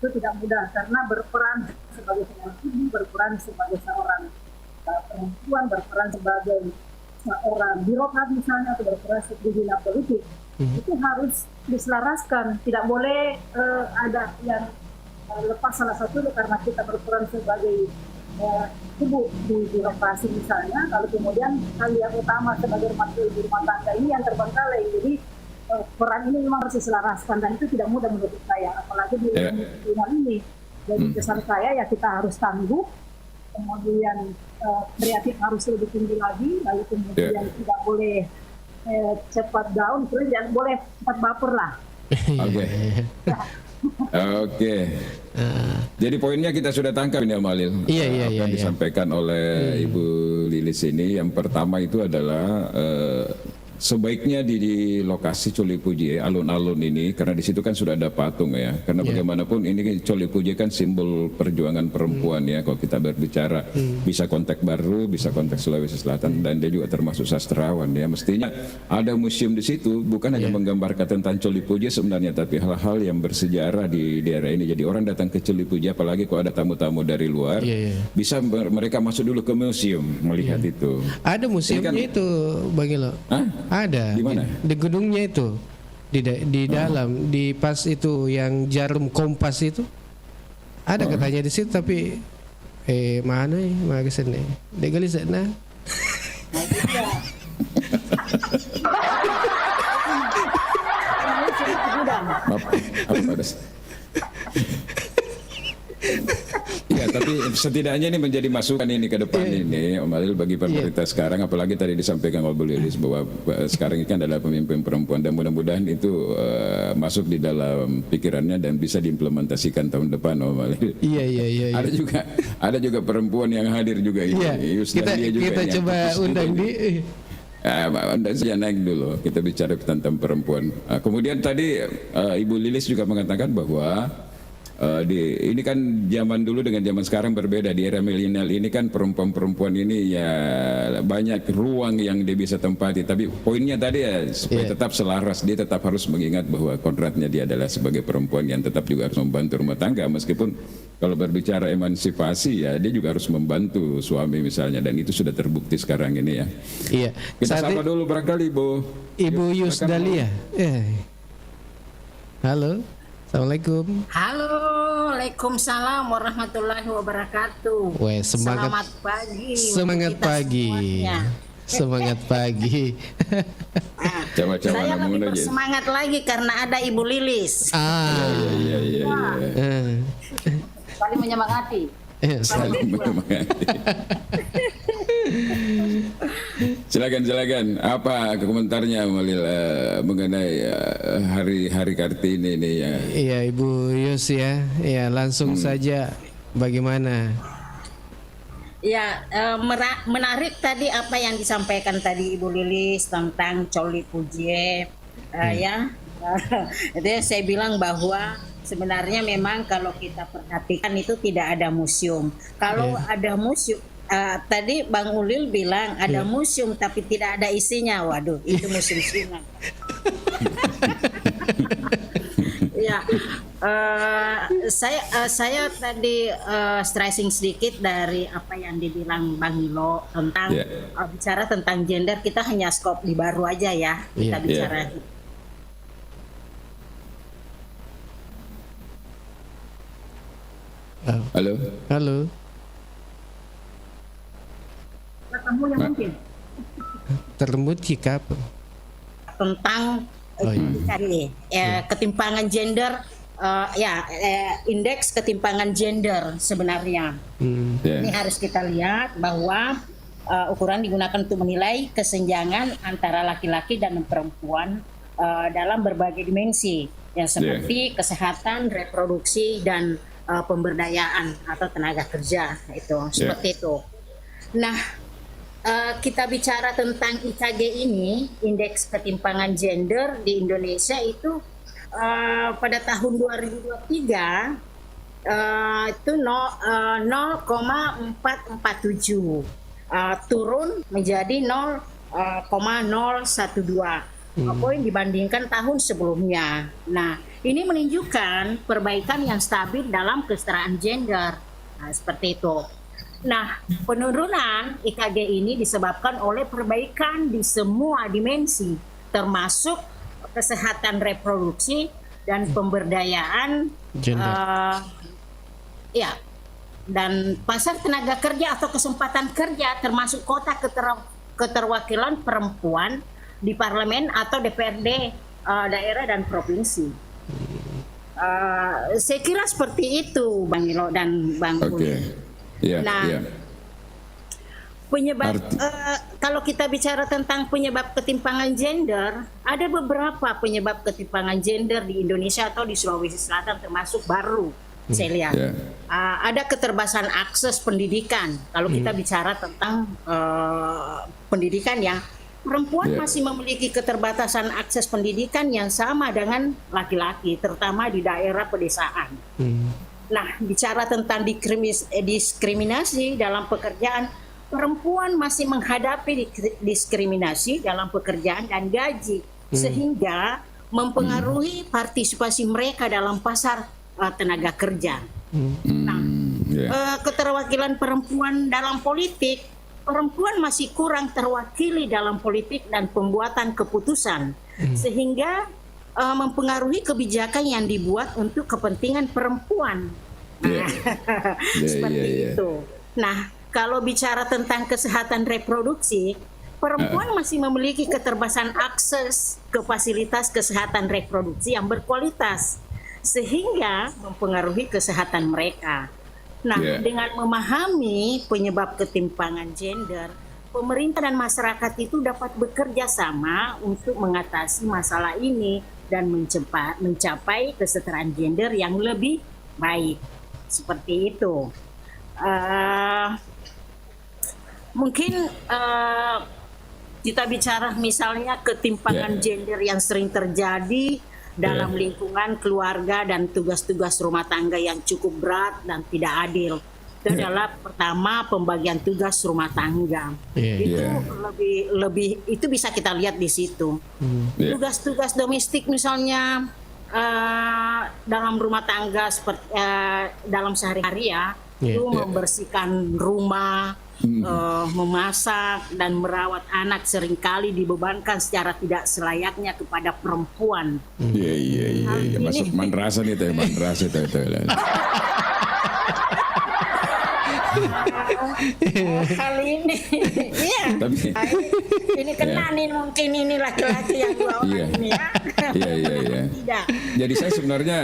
Speaker 5: itu tidak mudah karena berperan sebagai seorang ibu, berperan sebagai seorang perempuan, berperan sebagai seorang birokrat misalnya, atau berperan sebagai bina politik. Itu harus diselaraskan, tidak boleh ada yang lepas salah satu karena kita berperan sebagai ibu di birokrasi misalnya, kalau kemudian hal yang utama sebagai rumah tangga ini yang terbengkalai. Jadi peran ini memang harus diselaraskan dan itu tidak mudah menurut saya, apalagi di dunia ini. Jadi pesan saya ya kita harus tangguh, kemudian kreatif harus lebih tinggi lagi, lalu kemudian tidak boleh cepat down, terus jangan boleh cepat baper lah.
Speaker 4: Oke. Oke. Jadi poinnya kita sudah tangkap ini Amalil.
Speaker 3: Iya,
Speaker 4: Apa yang disampaikan oleh Ibu Lilis ini. Yang pertama itu adalah sebaiknya di lokasi Coli Puji, alun-alun ini, karena di situ kan sudah ada patung ya. Karena bagaimanapun ini Coli Puji kan simbol perjuangan perempuan ya. Kalau kita berbicara bisa konteks baru, bisa konteks Sulawesi Selatan, dan dia juga termasuk sastrawan ya. Mestinya ada museum di situ, bukan hanya menggambarkan tentang Coli Puji sebenarnya, tapi hal-hal yang bersejarah di daerah ini. Jadi orang datang ke Coli Puji, apalagi kalau ada tamu-tamu dari luar, bisa mereka masuk dulu ke museum melihat itu.
Speaker 3: Ada museumnya itu, Bang Ilo. Ada.
Speaker 4: Di mana?
Speaker 3: Di gedungnya itu. Di dalam, di pas itu yang jarum kompas itu. Ada katanya di situ, tapi mana ya? Mana kesana? Degali sana.
Speaker 4: Maaf, apa ada? Ya, tapi setidaknya ini menjadi masukan ini ke depan ini, Om Alil, bagi pemerintah sekarang, apalagi tadi disampaikan oleh Bu Lilis bahwa sekarang ini kan adalah pemimpin perempuan, dan mudah-mudahan itu masuk di dalam pikirannya dan bisa diimplementasikan tahun depan, Om Alil.
Speaker 3: Iya.
Speaker 4: Ada juga perempuan yang hadir juga ini.
Speaker 3: Kita coba undang di.
Speaker 4: Anda saja naik dulu, kita bicara tentang perempuan. Kemudian tadi Ibu Lilis juga mengatakan bahwa ini kan zaman dulu dengan zaman sekarang berbeda. Di era milenial ini kan perempuan-perempuan ini ya banyak ruang yang dia bisa tempati. Tapi poinnya tadi ya supaya tetap selaras, dia tetap harus mengingat bahwa kodratnya dia adalah sebagai perempuan yang tetap juga harus membantu rumah tangga. Meskipun kalau berbicara emansipasi ya dia juga harus membantu suami misalnya, dan itu sudah terbukti sekarang ini ya.
Speaker 3: Iya.
Speaker 4: Kita sapa dulu barangkali
Speaker 3: Ibu Yusdalia. Halo. Assalamualaikum.
Speaker 6: Halo, Waalaikumsalam warahmatullahi wabarakatuh.
Speaker 3: Selamat
Speaker 6: pagi.
Speaker 3: Semangat pagi. Semangat pagi.
Speaker 6: Saya lebih bersemangat lagi karena ada Ibu Lilis.
Speaker 4: Iya.
Speaker 5: Saling menyemangati.
Speaker 4: Silakan. Apa komentarnya Malil mengenai hari Kartini ini ya?
Speaker 3: Iya, Ibu Yus ya. Ya, langsung saja bagaimana?
Speaker 6: Ya, menarik tadi apa yang disampaikan tadi Ibu Lilis tentang Coli Puji. Ya. Jadi saya bilang bahwa sebenarnya memang kalau kita perhatikan itu tidak ada museum. Kalau ada museum, tadi Bang Ulil bilang ada museum tapi tidak ada isinya. Waduh, itu museum sungai. Ya, saya tadi stressing sedikit dari apa yang dibilang Bang Ilo tentang bicara tentang gender. Kita hanya skop di baru aja ya. Kita bicara.
Speaker 3: Halo.
Speaker 5: Ketemu yang mungkin.
Speaker 3: Terlembut jika
Speaker 6: tentang ketimpangan gender, indeks ketimpangan gender sebenarnya. Ini harus kita lihat bahwa ukuran digunakan untuk menilai kesenjangan antara laki-laki dan perempuan dalam berbagai dimensi, yang seperti kesehatan, reproduksi, dan pemberdayaan atau tenaga kerja itu seperti itu. Nah, kita bicara tentang IKG ini, indeks ketimpangan gender di Indonesia itu pada tahun 2023 itu 0,447, turun menjadi 0,012 poin dibandingkan tahun sebelumnya. Nah, ini menunjukkan perbaikan yang stabil dalam kesetaraan gender. Nah, seperti itu. Nah, penurunan IKG ini disebabkan oleh perbaikan di semua dimensi, termasuk kesehatan reproduksi dan pemberdayaan dan pasar tenaga kerja atau kesempatan kerja, termasuk kota keterwakilan perempuan di parlemen atau DPRD daerah dan provinsi. Saya kira seperti itu, Bang Ilo dan Bang Uli. Penyebab kalau kita bicara tentang penyebab ketimpangan gender, ada beberapa penyebab ketimpangan gender di Indonesia atau di Sulawesi Selatan termasuk baru saya lihat. Ada keterbatasan akses pendidikan. Kalau kita bicara tentang pendidikan yang perempuan masih memiliki keterbatasan akses pendidikan yang sama dengan laki-laki, terutama di daerah pedesaan. Nah, bicara tentang diskriminasi dalam pekerjaan, perempuan masih menghadapi diskriminasi dalam pekerjaan dan gaji, sehingga mempengaruhi partisipasi mereka dalam pasar tenaga kerja. Nah, keterwakilan perempuan dalam politik, perempuan masih kurang terwakili dalam politik dan pembuatan keputusan, sehingga mempengaruhi kebijakan yang dibuat untuk kepentingan perempuan. Seperti itu. Nah, kalau bicara tentang kesehatan reproduksi, perempuan masih memiliki keterbatasan akses ke fasilitas kesehatan reproduksi yang berkualitas, sehingga mempengaruhi kesehatan mereka. Nah, dengan memahami penyebab ketimpangan gender, pemerintah dan masyarakat itu dapat bekerja sama untuk mengatasi masalah ini dan mencapai kesetaraan gender yang lebih baik. Seperti itu. Mungkin kita bicara misalnya ketimpangan gender yang sering terjadi dalam lingkungan keluarga dan tugas-tugas rumah tangga yang cukup berat dan tidak adil. Itu adalah pertama pembagian tugas rumah tangga. Itu lebih itu bisa kita lihat di situ. Tugas-tugas domestik misalnya dalam rumah tangga seperti dalam sehari-hari itu membersihkan rumah, memasak dan merawat anak seringkali dibebankan secara tidak selayaknya kepada perempuan.
Speaker 4: Masuk madrasah itu
Speaker 6: Kali ini, ini kena nih mungkin ini laki-laki yang dua orang ini ya. Tidak.
Speaker 4: Jadi saya sebenarnya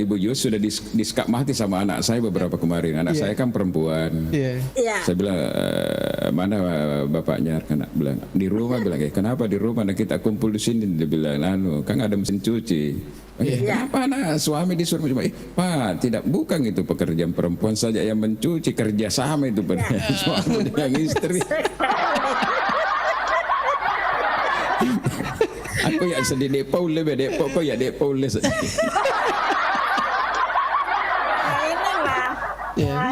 Speaker 4: Ibu Yus sudah diskakmati sama anak saya beberapa kemarin. Anak saya kan perempuan. Saya bilang mana bapaknya? Anak bilang di rumah. Bilang kenapa di rumah? Nah, kita kumpul di sini. Dia bilang kan ada mesin cuci. Kenapa anak suami disuruh cuma Pak, bukan itu pekerjaan perempuan saja yang mencuci, kerja sama itu suami dengan istri. Aku ya sedih depo lebih depo kok ya depo lebih.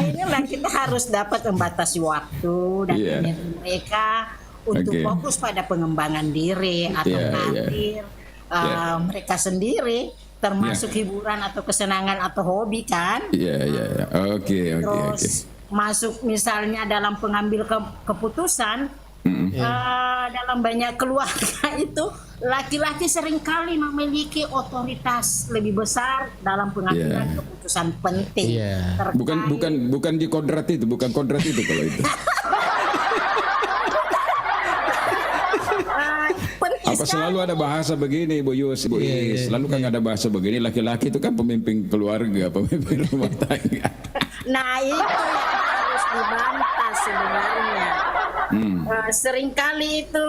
Speaker 6: Inilah kita harus dapat membatasi waktu dan mereka untuk fokus pada pengembangan diri atau karir. Mereka sendiri termasuk hiburan atau kesenangan atau hobi kan. Terus masuk misalnya dalam pengambil keputusan dalam banyak keluarga itu laki-laki seringkali memiliki otoritas lebih besar dalam pengambilan keputusan penting.
Speaker 4: Bukan di kodrat itu, bukan kodrat itu kalau itu. Apa selalu ada bahasa begini Bu Yus, Bu Is, selalu kan ada bahasa begini, laki-laki itu kan pemimpin keluarga, pemimpin rumah tangga.
Speaker 6: Nah itu yang harus dibantah sebenarnya. Seringkali itu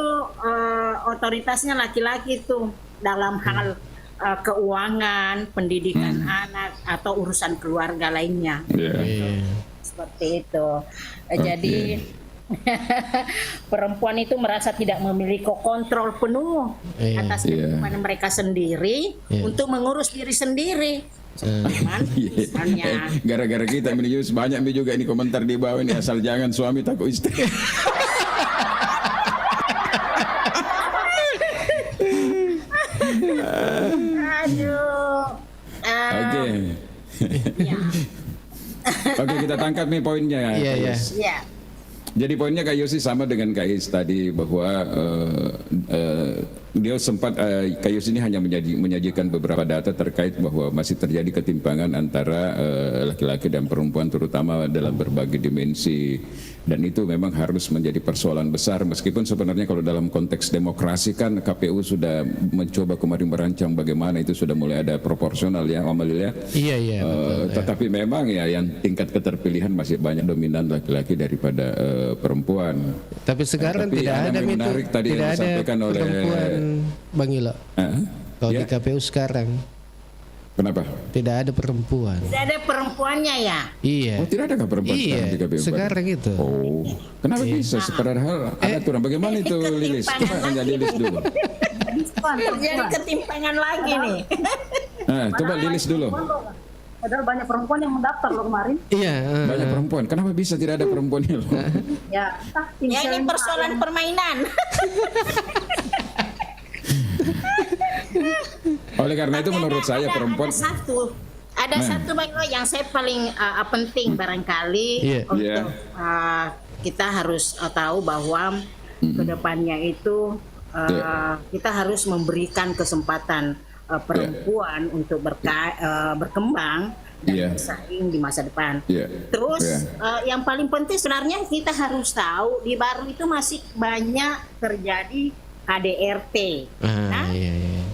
Speaker 6: otoritasnya laki-laki itu dalam hal keuangan, pendidikan anak atau urusan keluarga lainnya. Seperti itu. Jadi perempuan itu merasa tidak memiliki kontrol penuh atas kehidupan mereka sendiri untuk mengurus diri sendiri. Misalnya
Speaker 4: gara-gara kita Yus, banyak juga ini komentar di bawah ini, asal jangan suami takut istri. Oke, kita tangkap nih poinnya. Jadi poinnya Kak Yosi sama dengan Kak Is tadi bahwa dia sempat Kak Yosi ini hanya menyajikan beberapa data terkait bahwa masih terjadi ketimpangan antara laki-laki dan perempuan terutama dalam berbagai dimensi, dan itu memang harus menjadi persoalan besar meskipun sebenarnya kalau dalam konteks demokrasi kan KPU sudah mencoba kemarin merancang bagaimana itu sudah mulai ada proporsional ya Amalil ya. Betul, tetapi memang ya yang tingkat keterpilihan masih banyak dominan laki-laki daripada perempuan.
Speaker 3: Tapi sekarang
Speaker 4: Tapi
Speaker 3: tidak ada
Speaker 4: yang
Speaker 3: itu,
Speaker 4: menarik tadi yang
Speaker 3: tidak ada
Speaker 4: disampaikan oleh-
Speaker 3: perempuan, Bang Ilo. Kalau
Speaker 4: Ya.
Speaker 3: di KPU sekarang
Speaker 4: Kenapa?
Speaker 3: tidak ada perempuan.
Speaker 6: Tidak ada perempuannya ya.
Speaker 3: Iya.
Speaker 4: Oh, tidak ada perempuan
Speaker 3: Iya,
Speaker 4: sekarang di KPU?
Speaker 3: sekarang itu.
Speaker 4: Oh, kenapa bisa? Padahal ada aturan. Bagaimana itu, Lilis? Coba hanya Lilis dulu.
Speaker 6: Terjadi ketimpangan lagi nih.
Speaker 4: Nah, coba Lilis dulu.
Speaker 5: Padahal banyak perempuan yang mendaftar loh kemarin.
Speaker 3: Iya.
Speaker 4: Banyak perempuan. Kenapa bisa tidak ada perempuan ini?
Speaker 5: Ya, entah
Speaker 6: Ya ini persoalan permainan.
Speaker 4: Oleh karena itu menurut saya perempuan.
Speaker 6: Ada satu Bang Ilo yang saya paling penting barangkali
Speaker 3: Iya.
Speaker 6: untuk
Speaker 4: Iya.
Speaker 6: kita harus tahu bahwa kedepannya itu kita harus memberikan kesempatan perempuan untuk berkembang dan
Speaker 4: Iya.
Speaker 6: bersaing di masa depan.
Speaker 4: Iya.
Speaker 6: Terus
Speaker 4: Iya.
Speaker 6: yang paling penting sebenarnya kita harus tahu di Baru itu masih banyak terjadi KDRT.
Speaker 3: Iya, iya.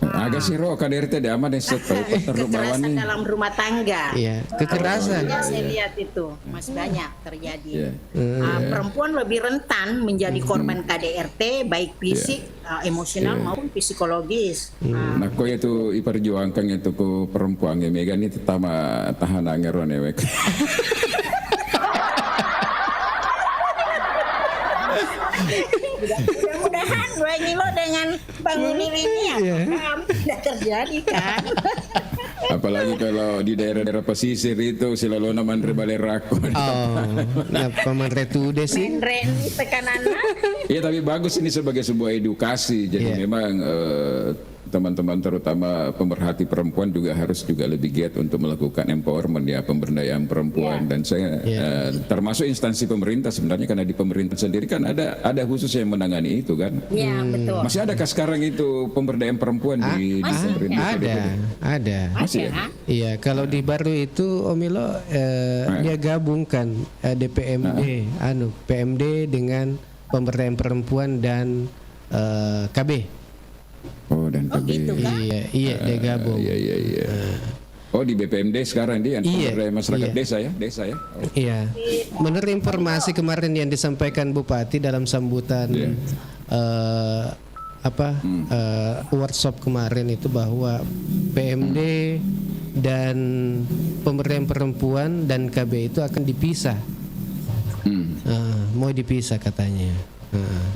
Speaker 4: Agak siro KDRT deh aman set terlalu bawah
Speaker 6: Kekerasan
Speaker 4: nih.
Speaker 6: dalam rumah tangga.
Speaker 3: Iya, kekerasan.
Speaker 6: Ya, saya lihat itu masih banyak terjadi.
Speaker 4: Iya.
Speaker 6: Perempuan lebih rentan menjadi korban KDRT baik fisik, emosional maupun psikologis.
Speaker 4: Nah, kau itu iperjuangkan itu ku perempuan ya Megan itu tahan angeron ya Meg.
Speaker 6: Mudah-mudahan Bang Ilo dengan Bang Ulil ini tidak terjadi kan.
Speaker 4: Apalagi kalau di daerah-daerah pesisir itu selalu naman rebalerako.
Speaker 3: Oh, nah paman retude sih.
Speaker 6: Ren tekanan.
Speaker 4: Iya tapi bagus ini sebagai sebuah edukasi. Jadi
Speaker 3: Iya.
Speaker 4: memang teman-teman terutama pemerhati perempuan juga harus juga lebih giat untuk melakukan empowerment ya pemberdayaan perempuan dan saya termasuk instansi pemerintah sebenarnya karena di pemerintah sendiri kan ada khusus yang menangani itu kan.
Speaker 6: Iya, betul.
Speaker 4: Masih adakah sekarang itu pemberdayaan perempuan di pemerintah?
Speaker 3: Ada.
Speaker 4: Masih ya?
Speaker 3: Iya, kalau di Baru itu Om Ilo dia gabungkan DPMD, PMD dengan pemberdayaan perempuan dan KB.
Speaker 4: Oh dan KB.
Speaker 6: gitu kan?
Speaker 3: Iya, dia gabung.
Speaker 4: Iya. Oh di BPMD sekarang dia pemberdayaan masyarakat
Speaker 3: iya.
Speaker 4: desa ya. Oh.
Speaker 3: Iya. Menurut informasi kemarin yang disampaikan Bupati dalam sambutan workshop kemarin itu bahwa PMD dan pemberdayaan perempuan dan KB itu akan dipisah. Mau dipisah katanya.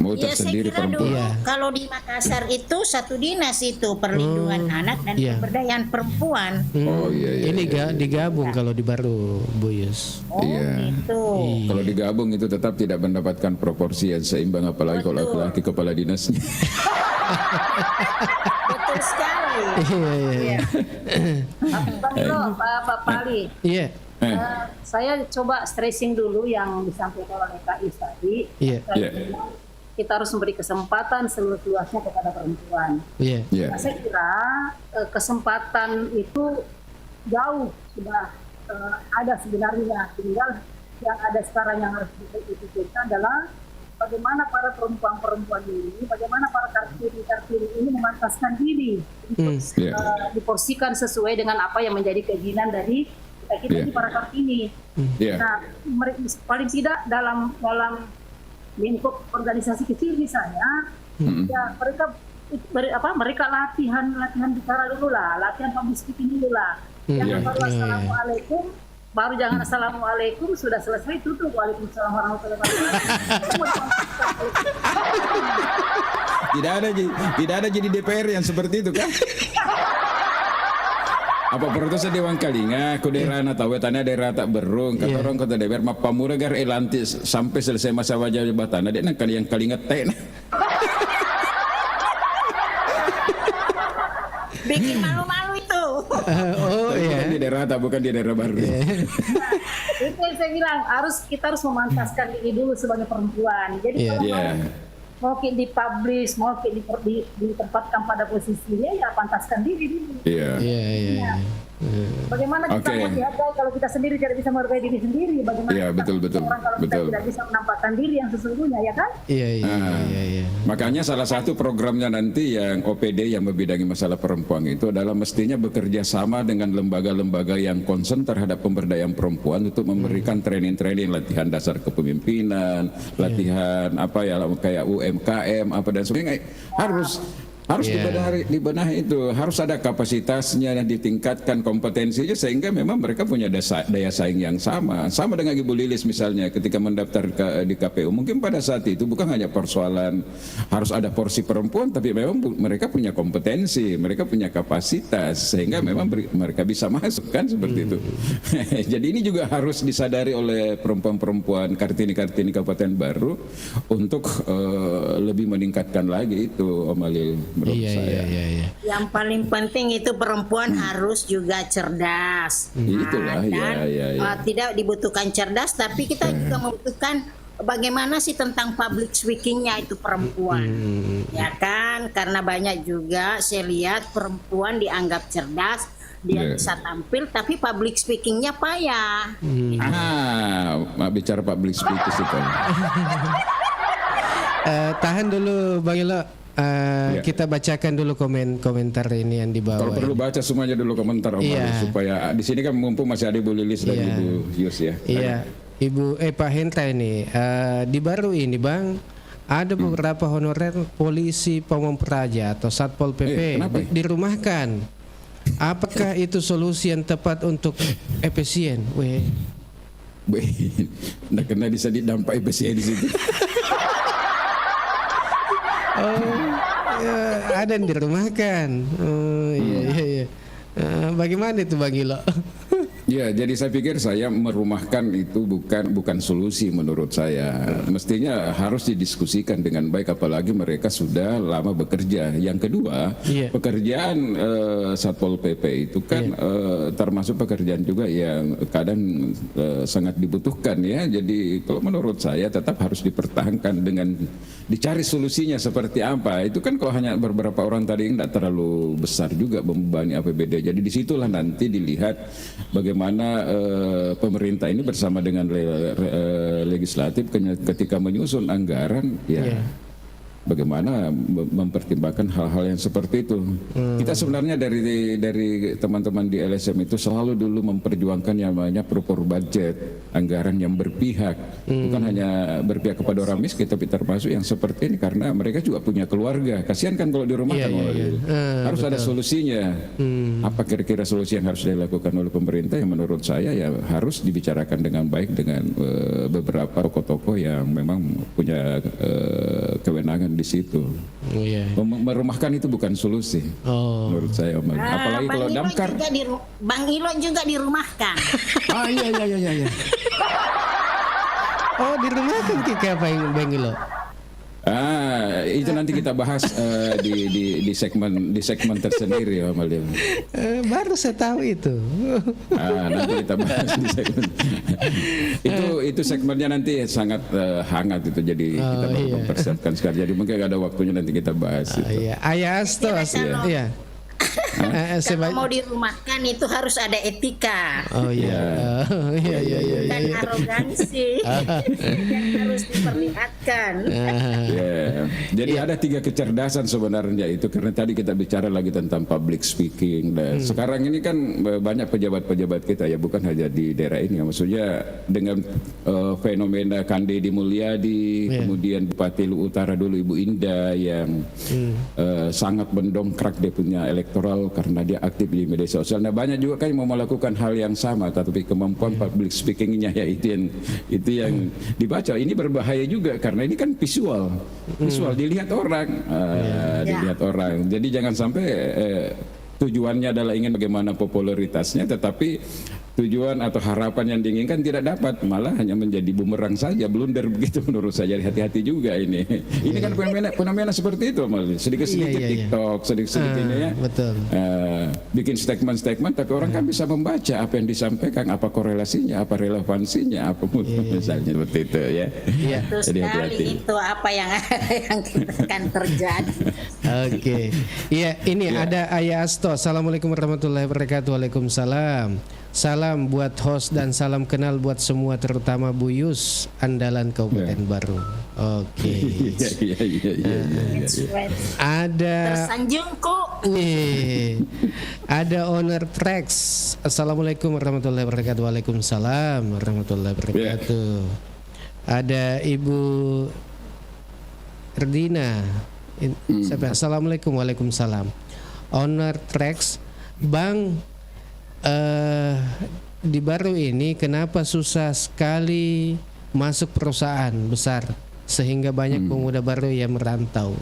Speaker 4: Mau
Speaker 6: Ya, saya
Speaker 4: tersendiri
Speaker 6: kira
Speaker 4: perempuan.
Speaker 6: dulu kalau di Makassar itu satu dinas itu perlindungan anak dan pemberdayaan perempuan.
Speaker 4: Oh iya.
Speaker 3: Ini digabung kalau di Baru, Bu Yus.
Speaker 6: Oh
Speaker 4: Iya.
Speaker 6: gitu.
Speaker 4: Kalau digabung itu tetap tidak mendapatkan proporsi yang seimbang apalagi kalau laki-laki kepala dinasnya.
Speaker 6: Betul sekali.
Speaker 3: Iya.
Speaker 5: Bang Ilo, Pak Pali.
Speaker 3: Iya.
Speaker 5: Saya coba stressing dulu yang disampaikan oleh Kak Is tadi.
Speaker 3: Iya.
Speaker 5: Kita harus memberi kesempatan seluas-luasnya kepada perempuan.
Speaker 3: Iya.
Speaker 5: Nah, saya kira kesempatan itu jauh sudah ada sebenarnya. Tinggal yang ada sekarang yang harus dipikirkan adalah bagaimana para perempuan-perempuan ini, bagaimana para kartini ini memantaskan diri untuk diporsikan sesuai dengan apa yang menjadi keinginan dari kita di para kartini. Nah, paling tidak dalam lingkup organisasi kecil misalnya, ya mereka latihan bicara dulu lah, latihan public speaking dulu lah. Jangan baru assalamualaikum, baru jangan assalamualaikum sudah selesai tutup waalaikumsalam warahmatullahi wabarakatuh.
Speaker 4: Tidak ada jadi DPR yang seperti itu kan? Apa perlu saya dewan kalinga ku daerah na tahu tanah daerah tak berung kata orang kota DPR mah pamura gar elantis sampai selesai masa wajah jabatan dia nang kalian kalingat teh.
Speaker 6: Bikin malu-malu itu.
Speaker 3: Oh iya.
Speaker 4: Di daerah tak bukan di daerah baru.
Speaker 5: Itu yang saya bilang kita harus memantaskan diri dulu sebagai perempuan. Jadi kalau mau dipublish, mau ditempatkan pada posisinya ya pantaskan diri dulu.
Speaker 4: Iya.
Speaker 5: Bagaimana kita mau dihargai kalau kita sendiri tidak bisa menghargai diri sendiri? Bagaimana
Speaker 4: Iya, betul.
Speaker 5: orang kalau kita tidak bisa menampakkan diri yang sesungguhnya, ya kan?
Speaker 3: Iya.
Speaker 4: Makanya salah satu programnya nanti yang OPD yang membidangi masalah perempuan itu adalah mestinya bekerja sama dengan lembaga-lembaga yang concern terhadap pemberdayaan perempuan untuk memberikan training-training, latihan dasar kepemimpinan, latihan kayak UMKM dan sebagainya. Harus dibenahi itu, harus ada kapasitasnya dan ditingkatkan kompetensinya sehingga memang mereka punya daya saing yang sama dengan Ibu Lilis misalnya ketika mendaftar di KPU. Mungkin pada saat itu bukan hanya persoalan harus ada porsi perempuan, tapi memang mereka punya kompetensi, mereka punya kapasitas sehingga memang mereka bisa masuk kan seperti itu. Jadi ini juga harus disadari oleh perempuan-perempuan Kartini Kabupaten Baru untuk lebih meningkatkan lagi itu, Om Alil.
Speaker 3: Iya.
Speaker 6: Yang paling penting itu perempuan harus juga cerdas.
Speaker 4: Itulah,
Speaker 6: tidak dibutuhkan cerdas, tapi kita juga membutuhkan bagaimana sih tentang public speakingnya itu perempuan, ya kan? Karena banyak juga saya lihat perempuan dianggap cerdas, dia bisa tampil, tapi public speakingnya payah.
Speaker 4: Bicara public speaking itu.
Speaker 3: Tahan dulu Bang Ilo. Kita bacakan dulu komentar ini yang di bawah.
Speaker 4: Kalau perlu baca semuanya dulu komentar supaya di sini kan mumpung masih ada Ibu Lilis dan Ibu Yus ya. Iya.
Speaker 3: Pak Hendra ini di Baru ini Bang ada beberapa honorer polisi pamong praja atau Satpol PP dirumahkan. Apakah itu solusi yang tepat untuk efisien?
Speaker 4: Nah, kena bisa dampak efisien di situ.
Speaker 3: Ada yang dirumahkan. Iya. Bagaimana itu Bang Ilo?
Speaker 4: Ya, jadi saya pikir merumahkan itu bukan solusi menurut saya. Mestinya harus didiskusikan dengan baik, apalagi mereka sudah lama bekerja. Yang kedua, pekerjaan Satpol PP itu kan termasuk pekerjaan juga yang kadang sangat dibutuhkan ya. Jadi kalau menurut saya tetap harus dipertahankan dengan dicari solusinya seperti apa. Itu kan kalau hanya beberapa orang tadi tidak terlalu besar juga membebani APBD. Jadi disitulah nanti dilihat bagaimana pemerintah ini bersama dengan legislatif ketika menyusun anggaran bagaimana mempertimbangkan hal-hal yang seperti itu. Kita sebenarnya dari teman-teman di LSM itu selalu dulu memperjuangkan yang namanya proper budget, anggaran yang berpihak, bukan hanya berpihak kepada orang miskin, tapi termasuk yang seperti ini karena mereka juga punya keluarga. Kasihan kan kalau di rumah harus ada solusinya. Apa kira-kira solusi yang harus dilakukan oleh pemerintah? Yang menurut saya ya harus dibicarakan dengan baik dengan beberapa tokoh-tokoh yang memang punya kewenangan di situ. Merumahkan itu bukan solusi menurut saya. Apalagi kalau damkar.
Speaker 6: Bang Ilo juga dirumahkan.
Speaker 4: Iya.
Speaker 3: Dirumahkan Kika Bang Ilo.
Speaker 4: Itu nanti kita bahas di segmen tersendiri ya Malia.
Speaker 3: Baru saya tahu itu.
Speaker 4: Nanti kita bahas di segmen. Itu segmennya nanti sangat hangat itu, jadi kita baru mempersiapkan sekali. Jadi mungkin ada waktunya nanti kita bahas.
Speaker 3: Ayah Astos.
Speaker 6: Kalau mau dirumahkan itu harus ada etika. Dan arogansi yang harus diperlihatkan.
Speaker 4: Jadi ada 3 kecerdasan sebenarnya itu, karena tadi kita bicara lagi tentang public speaking. Dan sekarang ini kan banyak pejabat-pejabat kita ya, bukan hanya di daerah ini. Maksudnya dengan fenomena Kande di Mulyadi, kemudian Bupati Lu Utara dulu Ibu Indah yang sangat mendongkrak dia punya elektoral karena dia aktif di media sosial. Nah, banyak juga kan yang mau melakukan hal yang sama, tapi kemampuan public speakingnya ya itu yang dibaca. Ini berbahaya juga karena ini kan visual dilihat orang, Jadi jangan sampai tujuannya adalah ingin bagaimana popularitasnya, tetapi tujuan atau harapan yang diinginkan tidak dapat, malah hanya menjadi bumerang saja, blunder begitu menurut saya. Jadi hati-hati juga ini. Ini kan fenomena seperti itu, malah sedikit-sedikit TikTok, sedikit-sedikit ini ya.
Speaker 3: Betul.
Speaker 4: Bikin statement-statement, tapi orang kan bisa membaca apa yang disampaikan, apa korelasinya, apa relevansinya, apa misalnya seperti itu ya.
Speaker 6: Terus
Speaker 4: Jadi
Speaker 6: sekali
Speaker 4: hati-hati.
Speaker 6: itu apa yang akan terjadi.
Speaker 3: Oke. Iya, ini ada Ayah Asto. Assalamualaikum warahmatullahi wabarakatuh. Waalaikumsalam. Salam buat host dan salam kenal buat semua, terutama Bu Yus, andalan Kabupaten Baru. Oke.
Speaker 4: Iya.
Speaker 3: Ada
Speaker 6: Tersanjung kok.
Speaker 3: nih. Ada owner Trax. Assalamualaikum warahmatullahi wabarakatuh. Waalaikumsalam warahmatullahi wabarakatuh. Ada Ibu Erdina. Assalamualaikum. Waalaikumsalam. Owner Trax, Bang, di Baru ini kenapa susah sekali masuk perusahaan besar sehingga banyak pemuda baru yang merantau?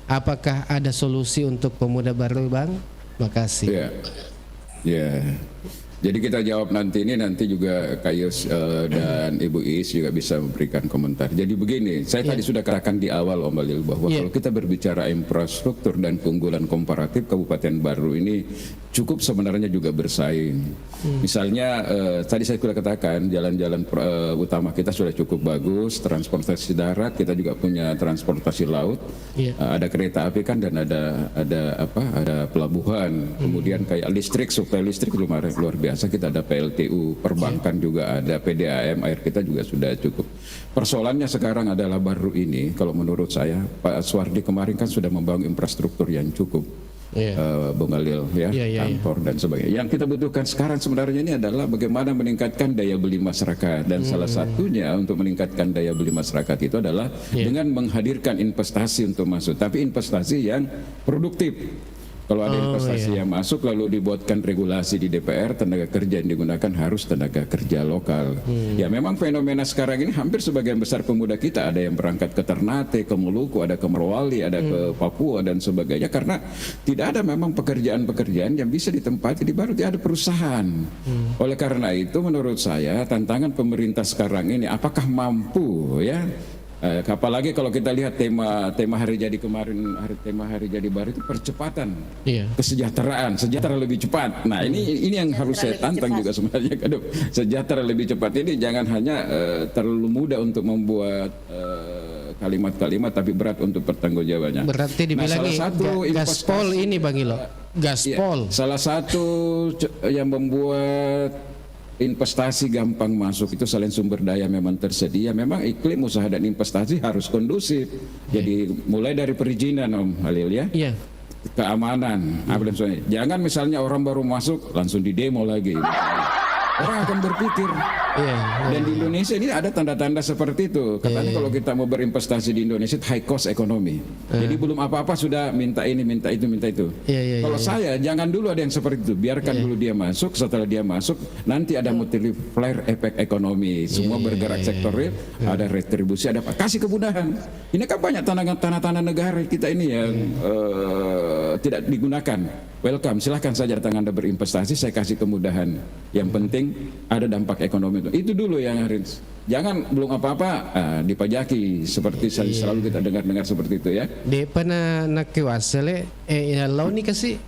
Speaker 3: Apakah ada solusi untuk pemuda baru, Bang? Makasih.
Speaker 4: Jadi kita jawab nanti juga Kayus dan Ibu Is juga bisa memberikan komentar. Jadi begini, saya tadi sudah katakan di awal Om Balil bahwa kalau kita berbicara infrastruktur dan keunggulan komparatif, Kabupaten Baru ini cukup sebenarnya juga bersaing. Misalnya tadi saya sudah katakan jalan-jalan utama kita sudah cukup bagus, transportasi darat, kita juga punya transportasi laut, ada kereta api kan, dan ada pelabuhan, kemudian kayak listrik, suplai listrik luar biasa. Kita ada PLTU, perbankan juga ada, PDAM, air kita juga sudah cukup. Persoalannya sekarang adalah Baru ini, kalau menurut saya, Pak Suwardi kemarin kan sudah membangun infrastruktur yang cukup, Bung Alil, kantor dan sebagainya. Yang kita butuhkan sekarang sebenarnya ini adalah bagaimana meningkatkan daya beli masyarakat, dan salah satunya untuk meningkatkan daya beli masyarakat itu adalah dengan menghadirkan investasi untuk masuk, tapi investasi yang produktif. Kalau ada investasi yang masuk lalu dibuatkan regulasi di DPR, tenaga kerja yang digunakan harus tenaga kerja lokal. Ya memang fenomena sekarang ini hampir sebagian besar pemuda kita ada yang berangkat ke Ternate, ke Maluku, ada ke Morowali, ada ke Papua dan sebagainya, karena tidak ada memang pekerjaan-pekerjaan yang bisa ditempati di Baru, tidak ada perusahaan. Oleh karena itu menurut saya tantangan pemerintah sekarang ini apakah mampu apalagi kalau kita lihat tema hari jadi kemarin, tema hari jadi Baru itu percepatan kesejahteraan, sejahtera lebih cepat. Nah ini yang harus saya tantang juga sebenarnya, sejahtera lebih cepat ini jangan hanya terlalu mudah untuk membuat kalimat-kalimat, tapi berat untuk pertanggungjawabannya.
Speaker 3: Berarti dibilang gaspol ini Bang Ilo, gaspol.
Speaker 4: Salah satu yang membuat investasi gampang masuk itu selain sumber daya memang tersedia, memang iklim usaha dan investasi harus kondusif. Jadi mulai dari perizinan Om Halil keamanan, jangan misalnya orang baru masuk langsung di demo lagi. Orang akan berpikir. Dan di Indonesia ini ada tanda-tanda seperti itu. Katanya kalau kita mau berinvestasi di Indonesia high cost ekonomi. Jadi belum apa-apa sudah minta ini, minta itu, minta itu. Kalau saya jangan dulu ada yang seperti itu. Biarkan dulu dia masuk. Setelah dia masuk nanti ada multiplier efek ekonomi. Semua bergerak sektor real, ada retribusi, ada apa? Kasih kemudahan. Ini kan banyak tanah-tanah negara kita ini yang tidak digunakan. Welcome, silahkan saja datang Anda berinvestasi, saya kasih kemudahan. Yang penting ada dampak ekonomi itu. Itu dulu yang harus. Jangan belum apa-apa dipajaki seperti selalu kita dengar-dengar seperti itu ya.
Speaker 3: Di pernah nak kiwasele law ni kasi.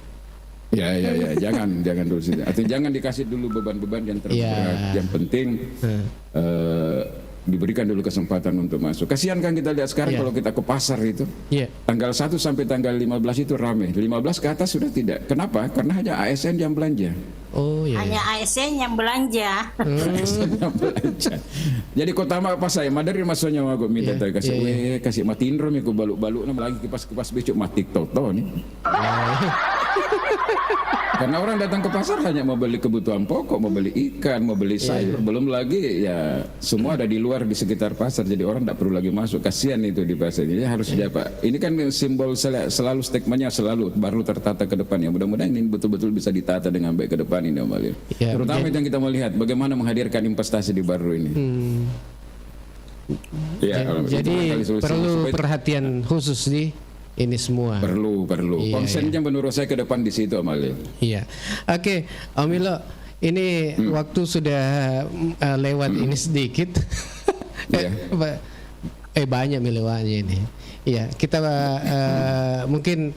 Speaker 4: Ya, jangan dulu sih. Atau jangan dikasih dulu beban-beban yang terberat. Yang penting diberikan dulu kesempatan untuk masuk. Kasihan kan kita lihat sekarang kalau kita ke pasar itu tanggal 1 sampai tanggal 15 itu ramai, 15 ke atas sudah tidak. Kenapa? Karena hanya ASN yang belanja.
Speaker 6: Hanya ASN yang belanja.
Speaker 4: Jadi kota apa saya madari masanya aku minta kasih matiin rom aku balu-balu nama lagi kipas-kipas becuk matik toto nih. Karena orang datang ke pasar hanya mau beli kebutuhan pokok, mau beli ikan, mau beli sayur, belum lagi semua ada di luar di sekitar pasar. Jadi orang tidak perlu lagi masuk. Kasihan itu di pasar. Jadi harus Pak. Ini kan simbol selalu statementnya selalu baru tertata ke depan ya. Mudah-mudahan ini betul-betul bisa ditata dengan baik ke depan ini Om Alil. Terutama itu yang kita melihat bagaimana menghadirkan investasi di Baru ini.
Speaker 3: Jadi perlu perhatian khusus di ini semua.
Speaker 4: Perlu. Konsennya menurut saya ke depan di situ Om Alil.
Speaker 3: Oke, Om Ilo, ini waktu sudah lewat ini sedikit. Banyak melewatnya ini. Ya, kita mungkin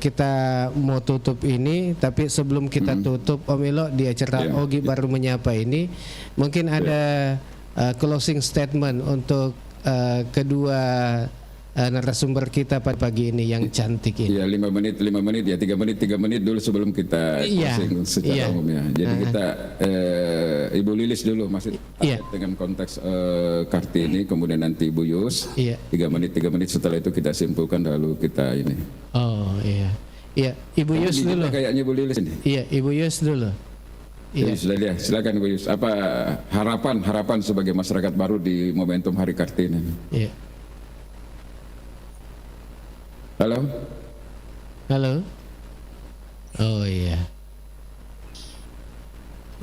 Speaker 3: kita mau tutup ini, tapi sebelum kita tutup Om Elo di acara Ogi baru menyapa ini, mungkin ada closing statement untuk kedua narasumber kita pada pagi ini yang cantik ini.
Speaker 4: Ya 5 menit ya 3 menit dulu sebelum kita closing secara umumnya. Jadi kita Ibu Lilis dulu masih dengan konteks Kartini, kemudian nanti Ibu Yus 3 menit setelah itu kita simpulkan lalu kita ini.
Speaker 3: Oh iya Ibu Yus dulu.
Speaker 4: Kayaknya Ibu Lilis ini.
Speaker 3: Iya Ibu Yus dulu.
Speaker 4: Iya. Silakan Ibu Yus. Apa harapan sebagai masyarakat baru di momentum Hari Kartini? Iya. Halo. Oh iya.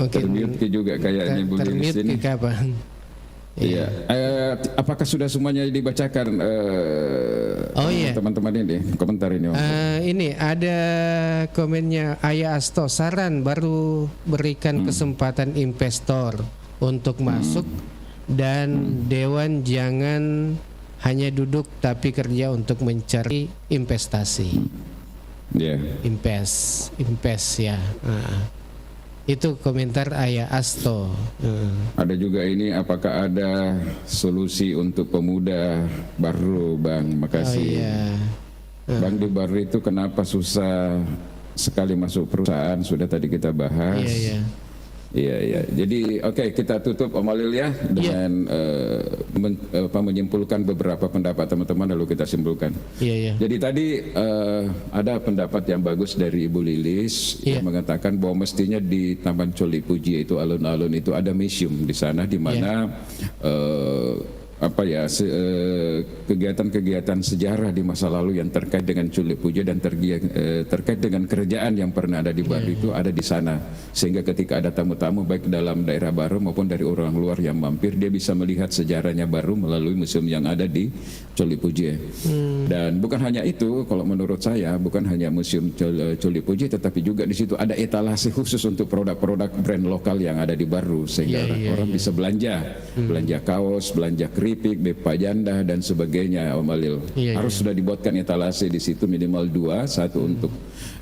Speaker 4: Mungkin termute juga kayaknya Bu Lilis ini. Kapan? Iya. Apakah sudah semuanya dibacakan? Teman-teman ini komentar ini.
Speaker 3: Ini ada komennya Ayah Asto, saran baru berikan kesempatan investor untuk masuk dan dewan jangan hanya duduk tapi kerja untuk mencari investasi. Invest ya. Itu komentar Ayah Asto.
Speaker 4: Ada juga ini, apakah ada solusi untuk pemuda baru, Bang? Makasih. Bang, di baru itu kenapa susah sekali masuk perusahaan? Sudah tadi kita bahas. Iya. Jadi kita tutup Om Alil ya dengan menyimpulkan beberapa pendapat teman-teman lalu kita simpulkan. Jadi tadi ada pendapat yang bagus dari Ibu Lilis yang mengatakan bahwa mestinya di Taman Coli Puji itu alun-alun itu ada museum di sana di mana kegiatan-kegiatan sejarah di masa lalu yang terkait dengan Culi Puja dan terkait dengan kerajaan yang pernah ada di Baru itu ada di sana, sehingga ketika ada tamu-tamu baik dalam daerah Baru maupun dari orang luar yang mampir, dia bisa melihat sejarahnya Baru melalui museum yang ada di Culi Puja. Dan bukan hanya itu, kalau menurut saya bukan hanya museum Culi Puja, tetapi juga di situ ada etalase khusus untuk produk-produk brand lokal yang ada di Baru, sehingga orang bisa belanja kaos, belanja keripik, bepa janda dan sebagainya. Om Alil harus sudah dibuatkan etalase di situ minimal 2, satu untuk,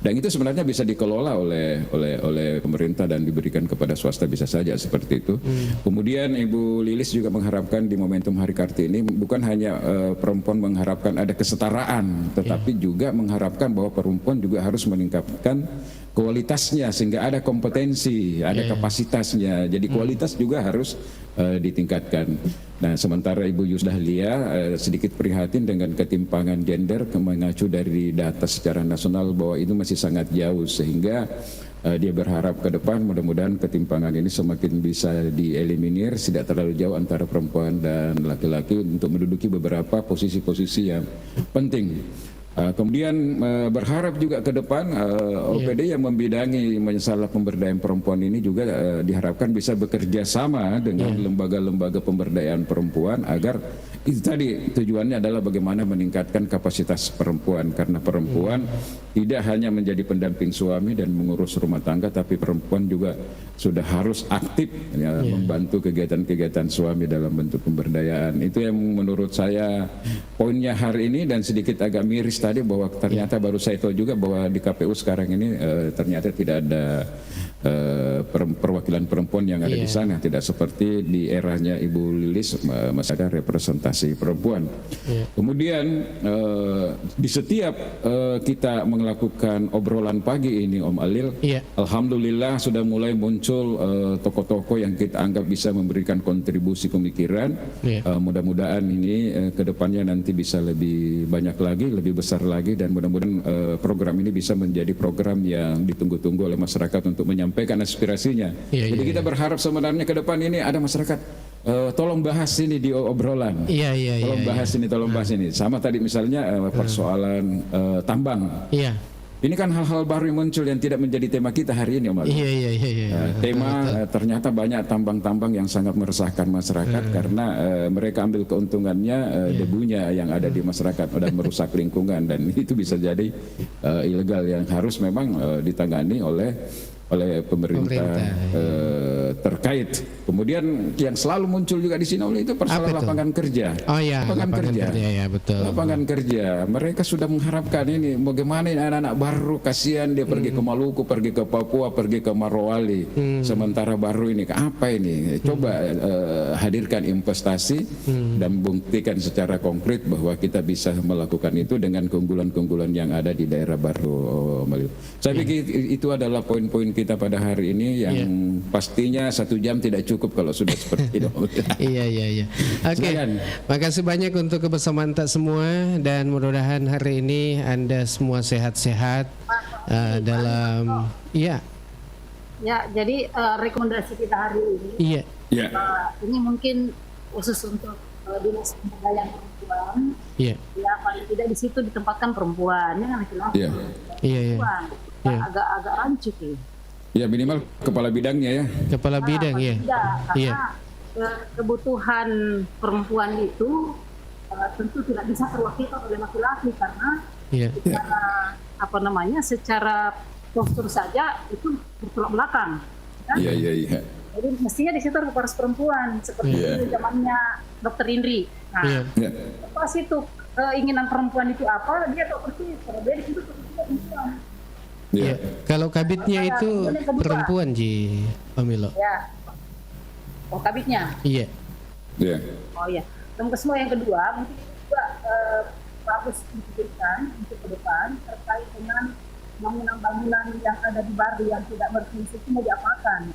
Speaker 4: dan itu sebenarnya bisa dikelola oleh pemerintah dan diberikan kepada swasta, bisa saja seperti itu. Kemudian Ibu Lilis juga mengharapkan di momentum Hari Kartini bukan hanya perempuan mengharapkan ada kesetaraan, tetapi juga mengharapkan bahwa perempuan juga harus meningkatkan kualitasnya sehingga ada kompetensi, ada kapasitasnya. Jadi kualitas juga harus ditingkatkan. Nah, sementara Ibu Yus Dahlia sedikit prihatin dengan ketimpangan gender, mengacu dari data secara nasional bahwa itu masih sangat jauh, sehingga dia berharap ke depan mudah-mudahan ketimpangan ini semakin bisa dieliminir, tidak terlalu jauh antara perempuan dan laki-laki untuk menduduki beberapa posisi-posisi yang penting. Kemudian berharap juga ke depan OPD yang membidangi masalah pemberdayaan perempuan ini juga diharapkan bisa bekerja sama dengan lembaga-lembaga pemberdayaan perempuan, agar itu tadi tujuannya adalah bagaimana meningkatkan kapasitas perempuan, karena perempuan tidak hanya menjadi pendamping suami dan mengurus rumah tangga, tapi perempuan juga sudah harus aktif membantu kegiatan-kegiatan suami dalam bentuk pemberdayaan. Itu yang menurut saya poinnya hari ini, dan sedikit agak miris tadi bahwa ternyata baru saya tahu juga bahwa di KPU sekarang ini ternyata tidak ada perwakilan perempuan yang ada di sana, tidak seperti di eranya Ibu Lilis masih ada representasi perempuan. Kemudian di setiap kita melakukan obrolan pagi ini Om Alil, alhamdulillah sudah mulai muncul tokoh-tokoh yang kita anggap bisa memberikan kontribusi pemikiran. Mudah-mudahan ini ke depannya nanti bisa lebih banyak lagi, lebih besar lagi, dan mudah-mudahan program ini bisa menjadi program yang ditunggu-tunggu oleh masyarakat untuk menyampaikan aspirasinya. Jadi kita berharap sebenarnya ke depan ini ada masyarakat tolong bahas ini di obrolan. Tolong bahas ini. Sama tadi misalnya persoalan tambang. Ini kan hal-hal baru yang muncul yang tidak menjadi tema kita hari ini, Om Ali. Tema ternyata banyak tambang-tambang yang sangat meresahkan masyarakat karena mereka ambil keuntungannya debunya yang ada di masyarakat dan merusak lingkungan, dan itu bisa jadi ilegal yang harus memang ditangani oleh oleh pemerintah terkait. Kemudian yang selalu muncul juga di sini oleh itu persoalan lapangan kerja.
Speaker 3: Oh ya,
Speaker 4: lapangan kerja
Speaker 3: ya, betul.
Speaker 4: Lapangan kerja. Mereka sudah mengharapkan ini bagaimana ini anak-anak baru, kasihan dia pergi ke Maluku, pergi ke Papua, pergi ke Morowali. Sementara baru ini apa ini? Coba hadirkan investasi dan buktikan secara konkret bahwa kita bisa melakukan itu dengan keunggulan-keunggulan yang ada di daerah baru. Saya pikir itu adalah poin-poin kita pada hari ini yang pastinya 1 jam tidak cukup kalau sudah seperti itu.
Speaker 3: Iya. Oke, makasih banyak untuk kebersamaan tak semua dan mudah-mudahan hari ini Anda semua sehat-sehat dalam
Speaker 5: Ya, jadi rekomendasi kita hari ini. Ini mungkin khusus untuk dinas pemberdayaan perempuan. Ya, paling tidak di situ ditempatkan perempuan, ya laki-laki. Agak rancu ya.
Speaker 4: Ya minimal kepala bidangnya ya.
Speaker 3: Kepala bidang ya.
Speaker 5: Karena kebutuhan perempuan itu tentu tidak bisa terwakilkan oleh laki-laki karena secara postur saja itu bertolak belakang. Kan?
Speaker 4: Iya.
Speaker 5: Jadi mestinya di situ harus perempuan seperti zamannya Dr. Indri. Nah, pas itu keinginan perempuan itu apa? Dia tahu persis. Kalau dia di situ perempuan.
Speaker 3: Kalau kabitnya itu perempuan Ji Pamilo.
Speaker 5: Oh kabitnya. Oh iya. Dan yang kedua mungkin juga bagus dipikirkan untuk ke depan terkait dengan bangunan-bangunan yang ada di Bari yang tidak berfungsi itu mau diapakan.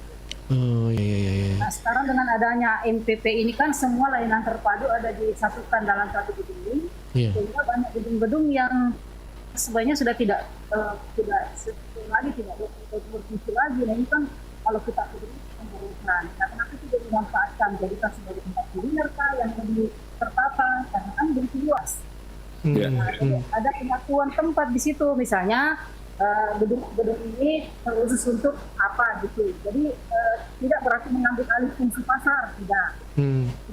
Speaker 5: Nah sekarang dengan adanya MPP ini kan semua layanan terpadu ada disatukan dalam satu gedung, sehingga banyak gedung-gedung yang sebenarnya sudah tidak berfungsi lagi. Nah ini kan kalau kita pembangunan, karena itu juga dimanfaatkan jadikan sebagai tempat kuliner yang lebih tertata karena kan begitu luas. Ada penyatuan tempat di situ, misalnya gedung ini khusus untuk apa gitu. Jadi tidak berarti mengambil alih fungsi pasar, tidak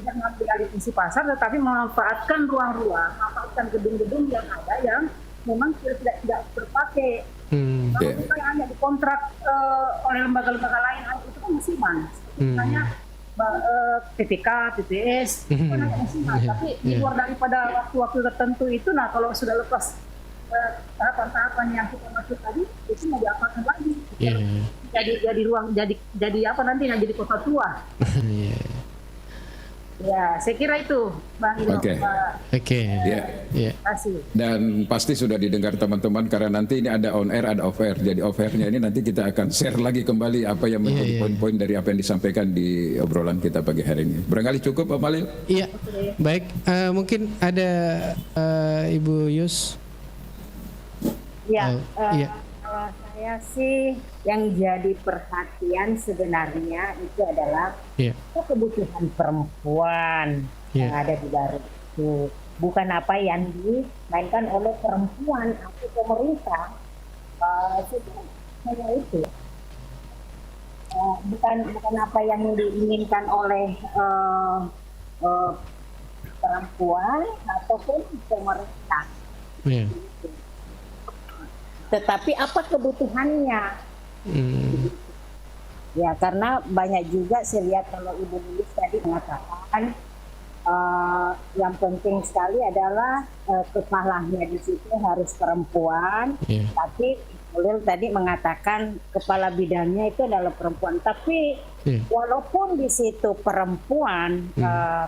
Speaker 5: mengambil alih fungsi pasar, tetapi memanfaatkan ruang-ruang, memanfaatkan gedung-gedung yang ada yang memang tidak terpakai. Kalau kita hanya dikontrak oleh lembaga-lembaga lain, itu kan musiman. Misalnya PPK, PPS, itu kan hanya musiman. Tapi di luar daripada waktu-waktu tertentu itu, nah kalau sudah lepas tahapan-tahapan yang kita maksud tadi, itu mau diapakan lagi? Jadi ruang, jadi apa nanti? Jadi kota tua. Ya, saya kira itu, Bang Ino.
Speaker 3: Oke.
Speaker 5: Kasih.
Speaker 4: Dan pasti sudah didengar teman-teman karena nanti ini ada on air, ada off air. Jadi off airnya ini nanti kita akan share lagi kembali apa yang menjadi poin-poin dari apa yang disampaikan di obrolan kita pagi hari ini. Barangkali cukup, Pak Malil?
Speaker 3: Iya. Baik, mungkin ada Ibu Yus.
Speaker 6: Saya sih yang jadi perhatian sebenarnya itu adalah kebutuhan perempuan yang ada di Bari itu, bukan apa yang dimainkan oleh perempuan atau pemerintah. Hanya itu, bukan apa yang diinginkan oleh perempuan ataupun pemerintah. Tetapi apa kebutuhannya? Ya karena banyak juga saya lihat kalau Ibu Lilis tadi mengatakan yang penting sekali adalah kepalanya di situ harus perempuan. Tapi Mulil tadi mengatakan kepala bidangnya itu adalah perempuan. Tapi walaupun di situ perempuan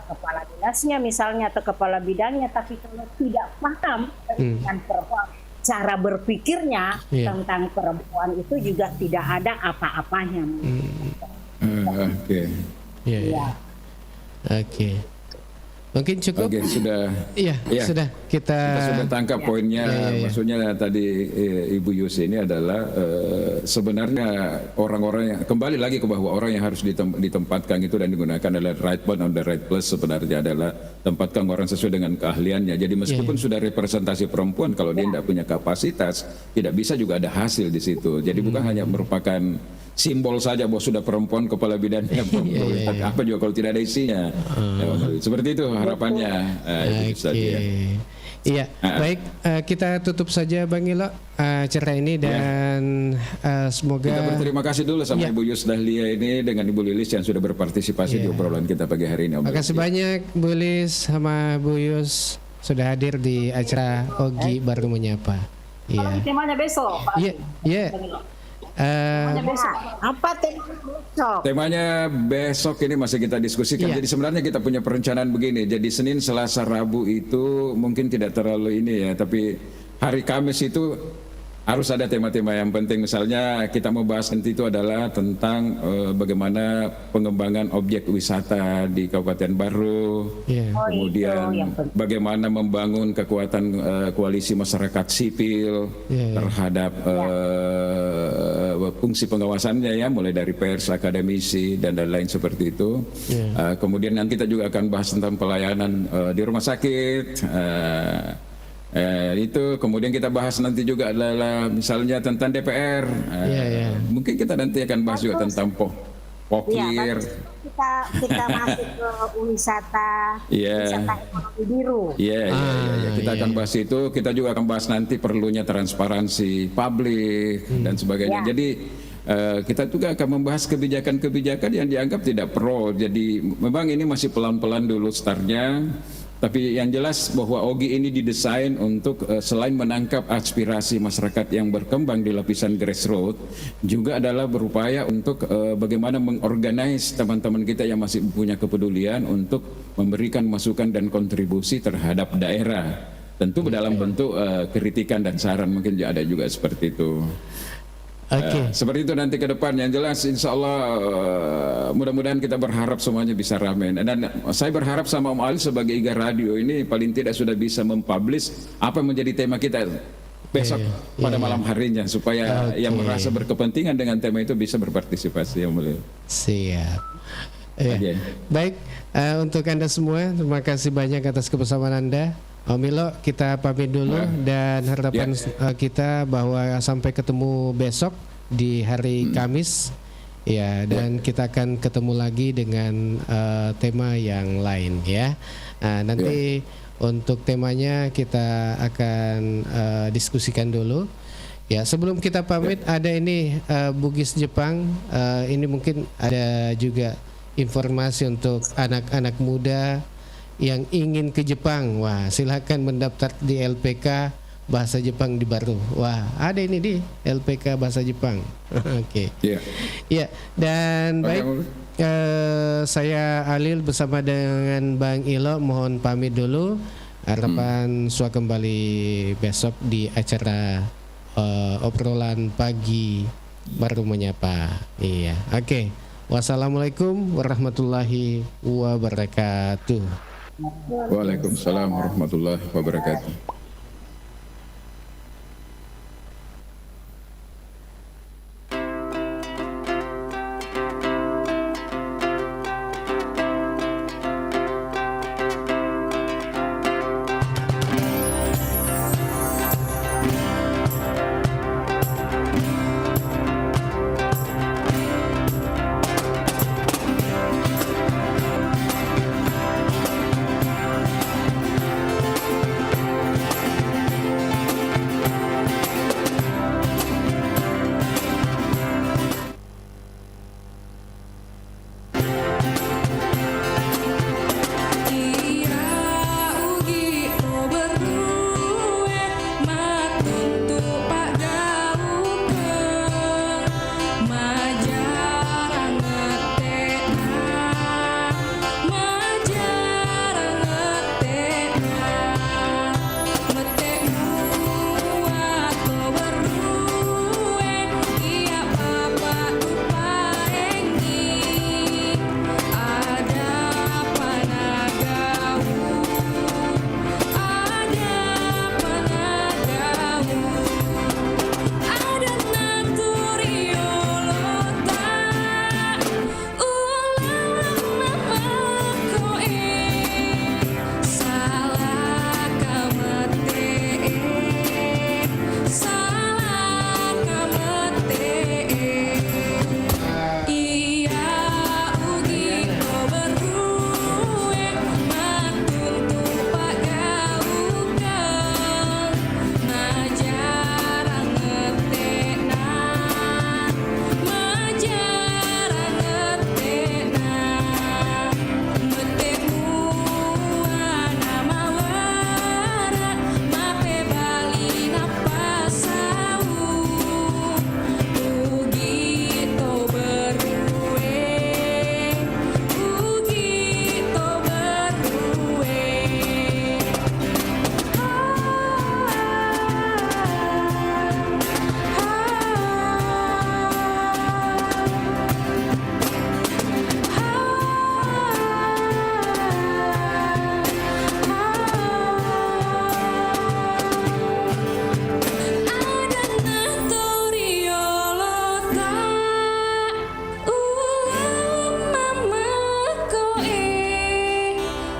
Speaker 6: kepala dinasnya misalnya atau kepala bidangnya, tapi kalau tidak paham dengan perempuan, cara berpikirnya tentang perempuan itu juga tidak ada apa-apanya.
Speaker 3: Oke. Mungkin cukup.
Speaker 4: Oke, sudah.
Speaker 3: Sudah kita
Speaker 4: sudah tangkap poinnya. Maksudnya tadi Ibu Yus ini adalah sebenarnya orang-orang yang kembali lagi ke bahwa orang yang harus ditempatkan itu dan digunakan adalah right man on the right place, sebenarnya adalah tempatkan orang sesuai dengan keahliannya. Jadi meskipun sudah representasi perempuan, kalau dia tidak punya kapasitas, tidak bisa juga ada hasil di situ. Jadi bukan hanya merupakan simbol saja bahwa sudah perempuan kepala bidangnya apa juga kalau tidak ada isinya. Seperti itu harapannya.
Speaker 3: Iya, baik, kita tutup saja Bang Ilo acara ini dan semoga
Speaker 4: kita berterima kasih dulu sama Ibu Yus Dahlia ini dengan Ibu Lilis yang sudah berpartisipasi di obrolan kita pagi hari ini.
Speaker 3: Terima kasih banyak Bu Lilis sama Bu Yus sudah hadir di acara Ogi Baru Menyapa. Iya.
Speaker 5: Temanya besok, Pak.
Speaker 3: Iya, iya.
Speaker 5: Temanya besok. Apa temanya besok?
Speaker 4: Temanya besok ini masih kita diskusikan. Jadi sebenarnya kita punya perencanaan begini. Jadi Senin, Selasa, Rabu itu mungkin tidak terlalu ini ya. Tapi hari Kamis itu harus ada tema-tema yang penting. Misalnya kita mau bahas nanti itu adalah tentang bagaimana pengembangan objek wisata di Kabupaten Baru. Kemudian bagaimana membangun kekuatan koalisi masyarakat sipil terhadap fungsi pengawasannya ya, mulai dari pers, akademisi dan lain-lain seperti itu. Kemudian nanti kita juga akan bahas tentang pelayanan di rumah sakit. Itu kemudian kita bahas nanti juga adalah misalnya tentang DPR. Mungkin kita nanti akan bahas juga tentang pokir.
Speaker 7: Kita masuk ke wisata ekonomi biru.
Speaker 4: Kita akan bahas itu. Kita juga akan bahas nanti perlunya transparansi publik dan sebagainya. Jadi kita juga akan membahas kebijakan-kebijakan yang dianggap tidak pro. Jadi memang ini masih pelan-pelan dulu startnya. Tapi yang jelas bahwa Ogi ini didesain untuk selain menangkap aspirasi masyarakat yang berkembang di lapisan grassroots, juga adalah berupaya untuk bagaimana mengorganize teman-teman kita yang masih punya kepedulian untuk memberikan masukan dan kontribusi terhadap daerah. Tentu dalam bentuk kritikan dan saran, mungkin ada juga seperti itu. Seperti itu nanti ke depan. Yang jelas insya Allah mudah-mudahan kita berharap semuanya bisa ramai. Dan saya berharap sama Om Ali sebagai IGA Radio ini paling tidak sudah bisa mempublish apa yang menjadi tema kita besok pada malam harinya, supaya yang merasa berkepentingan dengan tema itu bisa berpartisipasi. Yang mulia.
Speaker 3: Siap. Baik, untuk Anda semua terima kasih banyak atas kebersamaan Anda. Om Ilo, kita pamit dulu dan harapan kita bahwa sampai ketemu besok di hari Kamis ya, dan kita akan ketemu lagi dengan tema yang lain ya. Nanti untuk temanya kita akan diskusikan dulu ya. Sebelum kita pamit ada ini Bugis Jepang, ini mungkin ada juga informasi untuk anak-anak muda yang ingin ke Jepang. Wah, silakan mendaftar di LPK Bahasa Jepang di Baru. Wah, ada ini di LPK Bahasa Jepang. Oke. Dan baik, saya Alil bersama dengan Bang Ilo mohon pamit dulu. Harapan Sua kembali besok di acara obrolan pagi Baru Menyapa. Oke. Wassalamualaikum warahmatullahi wabarakatuh.
Speaker 4: Waalaikumsalam warahmatullahi wabarakatuh.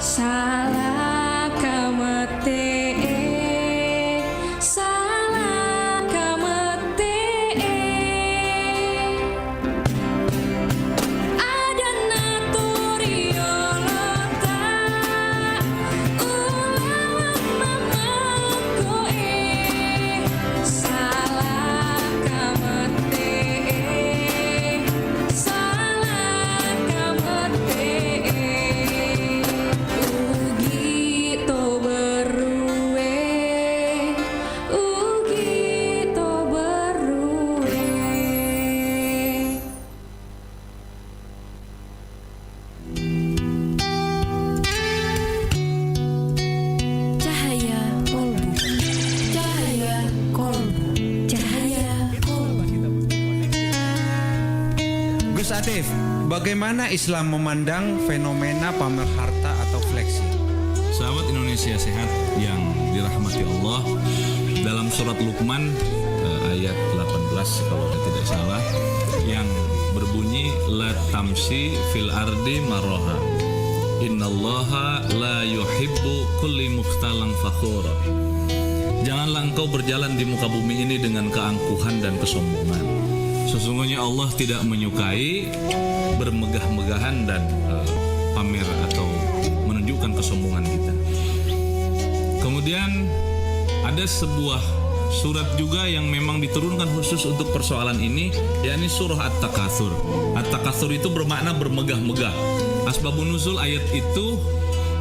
Speaker 1: salah kamete salah kamete ada naturiolota ulawan mamaku salah kamete salah kamete ugi to beruwe cahaya kolbu cahaya kolbu cahaya kolbu.
Speaker 8: Gus Atif, bagaimana Islam memandang fenomena pamer harta atau flexing?
Speaker 9: Sahabat Indonesia sehat yang dirahmati Allah, dalam surat Luqman ayat 18 kalau saya tidak salah, yang berbunyi la tamsi fil ardi maroha innallaha la yuhibbu kulli mukhtalan fakhura. Janganlah engkau berjalan di muka bumi ini dengan keangkuhan dan kesombongan. Sesungguhnya Allah tidak menyukai bermegah-megahan dan pamer atau menunjukkan kesombongan kita. Kemudian ada sebuah surat juga yang memang diturunkan khusus untuk persoalan ini, yakni surah At-Takatsur. At-Takatsur itu bermakna bermegah-megah. Asbabun nuzul ayat itu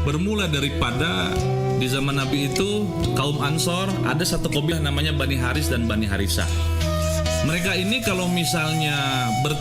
Speaker 9: bermula daripada di zaman Nabi itu kaum Ansor ada satu kabilah namanya Bani Haris dan Bani Harisah. Mereka ini kalau misalnya bertemu